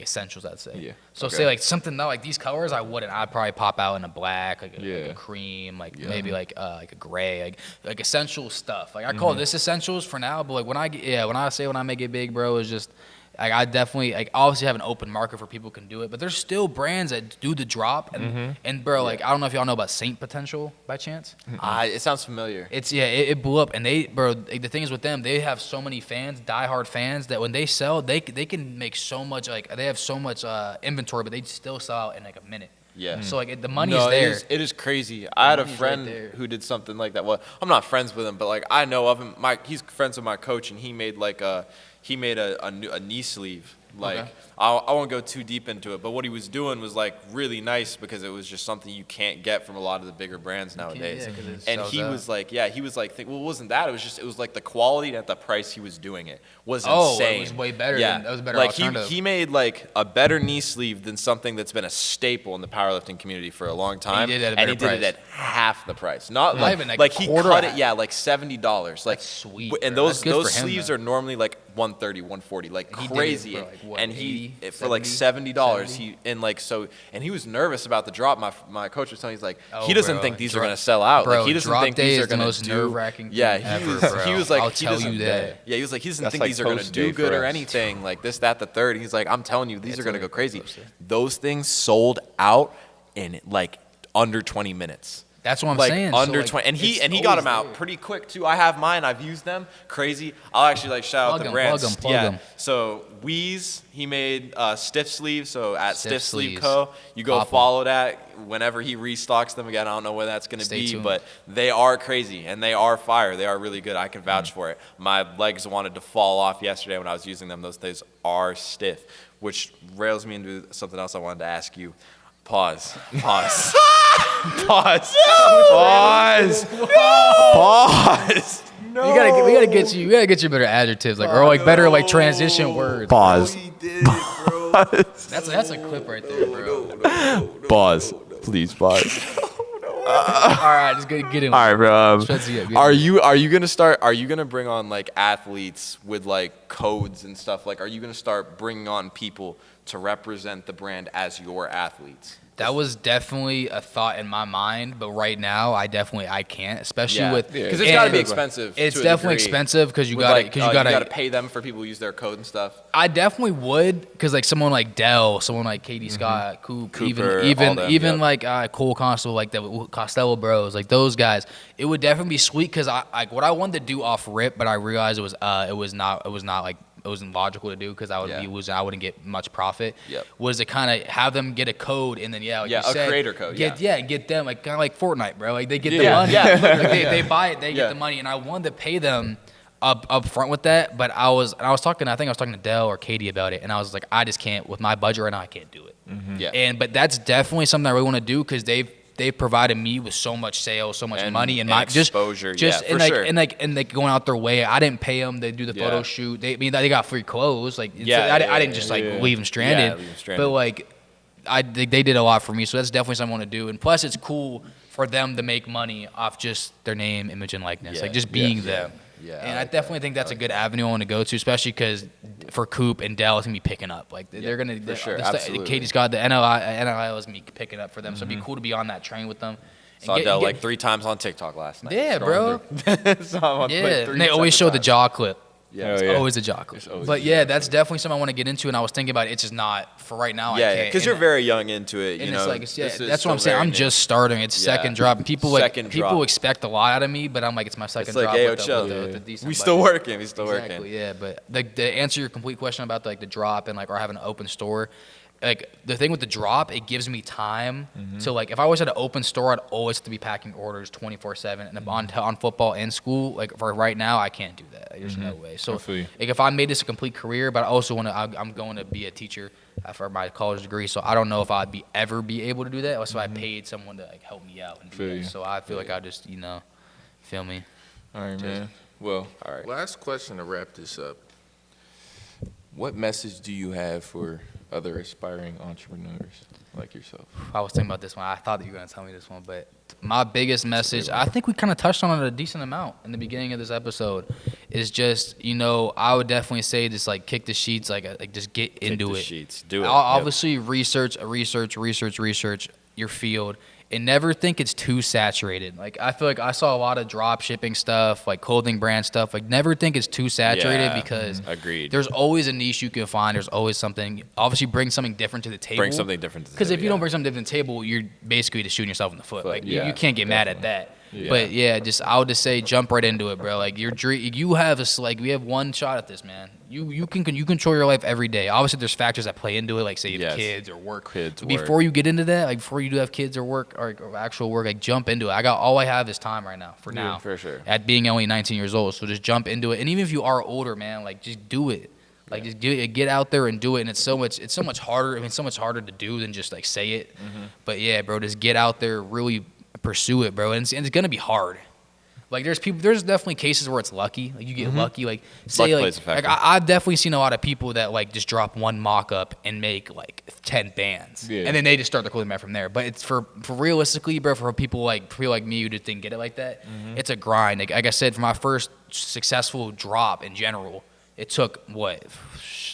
essentials. I'd say. Yeah. So Okay. say like something not like these colors, I wouldn't. I'd probably pop out in a black, like a Yeah. cream, like maybe like a gray, like essential stuff. Like I call this essentials for now, but like when I make it big, bro, is just. Like I definitely like obviously have an open market for people who can do it, but there's still brands that do the drop and bro, like I don't know if y'all know about Saint Potential by chance. It sounds familiar. It blew up, and they, bro. Like, the thing is with them, they have so many fans, diehard fans, that when they sell, they can make so much. Like they have so much inventory, but they still sell out in like a minute. Yeah. So like the money's No, there. It is crazy. I had a money's right friend there. who did something like that. Well, I'm not friends with him, but like I know of him. He's friends with my coach, and he made like a knee sleeve. Like Okay. I won't go too deep into it, but what he was doing was like really nice because it was just something you can't get from a lot of the bigger brands nowadays. yeah, 'cause it And sells he out. was like, well, it wasn't that. It was like the quality and at the price he was doing it was Oh, it insane. was way better Yeah, than- that was a better like alternative. he made like a better knee sleeve than something that's been a staple in the powerlifting community for a long time. did it at a and he better did it price. at half the price. Not Not like even, like, like a he quarter cut of it, yeah, like $70. Like That's sweet, And bro. those That's good for him, sleeves though. are normally like 130, 140, like He did it crazy. for, like, what, and he 80, for like 70? $70. He was nervous about the drop. My coach was telling me, he's like, Oh, he doesn't bro, think these are drop- gonna sell out. Bro, Like he doesn't drop think day these is are the gonna most do. nerve-wracking Yeah, thing he ever, was bro. he was like I'll he tell doesn't you that. Yeah, he was like he doesn't That's think like these are gonna post do day good for or us. anything like this, that, the third. He's like, I'm telling you, these are gonna go crazy. post day. Those things sold out in like under 20 minutes. That's what I'm Like saying. under So, like, 20, and he it's got always them out there. pretty quick too. I have mine. I've used them. Crazy. I'll actually like shout Plug out the 'em, brands. plug 'em, yeah. plug 'em. So Wheeze, he made stiff sleeve. So at Stiff Stiff Sleeve Sleeves. Co. You go Pop 'em. follow that whenever he restocks them again. I don't know when that's gonna Stay be, tuned. but they are crazy and they are fire. They are really good. I can vouch for it. My legs wanted to fall off yesterday when I was using them. Those things are stiff, which rails me into something else I wanted to ask you. Pause. Pause. Pause. Pause. Pause. We gotta get you better adjectives, like or like better like transition words. Pause. He did it, bro. That's a clip right there, bro. Pause. Please pause. All right, just get in. All right, bro. Are you gonna bring on like athletes with like codes and stuff? Like, are you gonna start bringing on people to represent the brand as your athletes? That was definitely a thought in my mind, but right now I can't, especially with because it's got to be expensive. It's to a definitely degree. expensive because you With, gotta pay them for people who use their code and stuff. I definitely would, because like someone like Dell, someone like Katie Scott, Cooper, even all them, like Cole Constable, like the Costello Bros, like those guys. It would definitely be sweet because I like what I wanted to do off rip, but I realized it wasn't logical to do because I would be losing. I wouldn't get much profit. Yep. Was to kind of have them get a code and then like you a said, creator code. Get them like kind of like Fortnite, bro. Like they get the Yeah, money. yeah. Like, they buy it, they get the money, and I wanted to pay them up front with that. But I was talking to Dell or Katie about it, and I was like, I just can't with my budget right now. I can't do it. Yeah. But that's definitely something I really want to do because they've provided me with so much sales, so much money, and my exposure. and going out their way. I didn't pay them. They do the photo shoot. They got free clothes. Like I didn't just leave them stranded. Yeah, leave them stranded. But like they did a lot for me. So that's definitely something I want to do. And plus, it's cool for them to make money off just their name, image, and likeness. Yeah. Like just being them. Yeah, And I definitely think that's a good avenue I want to go to, especially because for Coop and Dell, it's going to be picking up. Like, they're going to, for sure, absolutely. Katie Scott, the NIL is me picking up for them. So it'd be cool to be on that train with them. And Saw Dell like 3 times on TikTok last night. Yeah, bro. Saw him Yeah. like 3 And they always show the separate jaw clip. Yeah. It's always a jaw clip. But yeah, that's definitely something I want to get into. And I was thinking about it. It's just not, for right now, I Yeah, can't. because you're very young into it. And You it's know, like, this is that's what I'm still saying. very I'm new. just starting. It's second drop. And people Second drop. people expect a lot out of me, but I'm like, it's my second It's like, drop. hey, with the- chill. with the decent We budget. still working. We still Exactly, working. yeah. But to answer your complete question about like the drop and like or having an open store, like the thing with the drop, it gives me time to like if I always had an open store, I'd always have to be packing orders 24/7. And on football and school, like for right now, I can't do that. There's no way. So feel you. like if I made this a complete career, but I also want to, I'm going to be a teacher for my college degree. So I don't know if I'd ever be able to do that. So I paid someone to like help me out and do Feel that. you. So I feel like I just feel me. All right, man. Well, All right. last question to wrap this up. What message do you have for other aspiring entrepreneurs like yourself? I was thinking about this one. I thought that you were going to tell me this one, but my biggest message, I think we kind of touched on it a decent amount in the beginning of this episode, is just, I would definitely say just like kick the sheets, like just get into the it. sheets. Do it. Obviously, research your field, and never think it's too saturated. Like I feel like I saw a lot of drop shipping stuff, like clothing brand stuff. Like never think it's too saturated Yeah, because agreed. there's always a niche you can find. There's always something. Obviously, bring something different to the table. Bring something different to the Because if table, you don't yeah. bring something different to the table, you're basically just shooting yourself in the foot. Like yeah, you can't get mad at that. Yeah. But yeah, I would just say jump right into it, bro. Like you have we have one shot at this, man. You control your life every day. Obviously, there's factors that play into it, like say you have Yes. kids or work. Kids, Before work. you get into that, like before you do have kids or work or actual work, like jump into it. All I have is time right now. For now, for sure. At being only 19 years old, so just jump into it. And even if you are older, man, like just do it. Like just do it, get out there and do it. And it's so much harder. I mean, so much harder to do than just like say it. But yeah, bro, just get out there, really pursue it, bro. And it's gonna be hard. Like there's definitely cases where it's lucky. Like you get lucky. Like say Luck like, plays a factor. I've definitely seen a lot of people that like just drop one mock up and make like 10 bands, Yeah. and then they just start the clothing brand from there. But it's for realistically, bro, for people like me who just didn't get it like that, it's a grind. Like I said, for my first successful drop in general, it took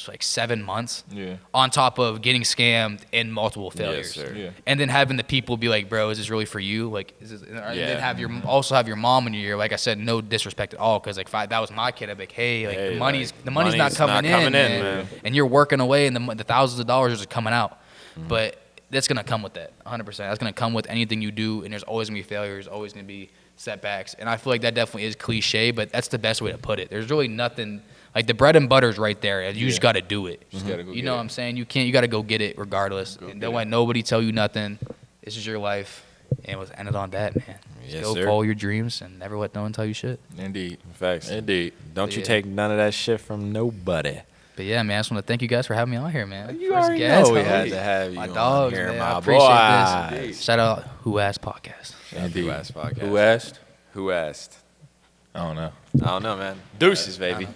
like 7 months. Yeah. On top of getting scammed and multiple failures. sir. Yeah. And then having the people be like, bro, is this really for you? Like, is this, and then have your mom in your ear. Like I said, no disrespect at all, because like if that was my kid, I'd be like, hey, like Hey, the money's like, not money's coming not in, coming in, man. And you're working away, and the thousands of dollars are just coming out. But that's gonna come with that, 100%. That's gonna come with anything you do, and there's always gonna be failures, always gonna be setbacks. And I feel like that definitely is cliche, but that's the best way to put it. There's really nothing. Like the bread and butter's right there, and you just got to do it. Just gotta go You get know it. what I'm saying? You got to go get it regardless. And don't let nobody tell you nothing. This is your life, and let's end it on that, man. Just Yes, go sir. follow your dreams and never let no one tell you shit. Indeed. Facts. Indeed. Don't you Yeah. take none of that shit from nobody. But yeah, man, I just want to thank you guys for having me on here, man. You First already guest, know we homie. had to have you My on dogs, here, man. my I appreciate boy. this. Shout out Who Asked Podcast. Indeed. Who Asked Podcast. Who asked? Who asked? I don't know. I don't know, man. Deuces, baby.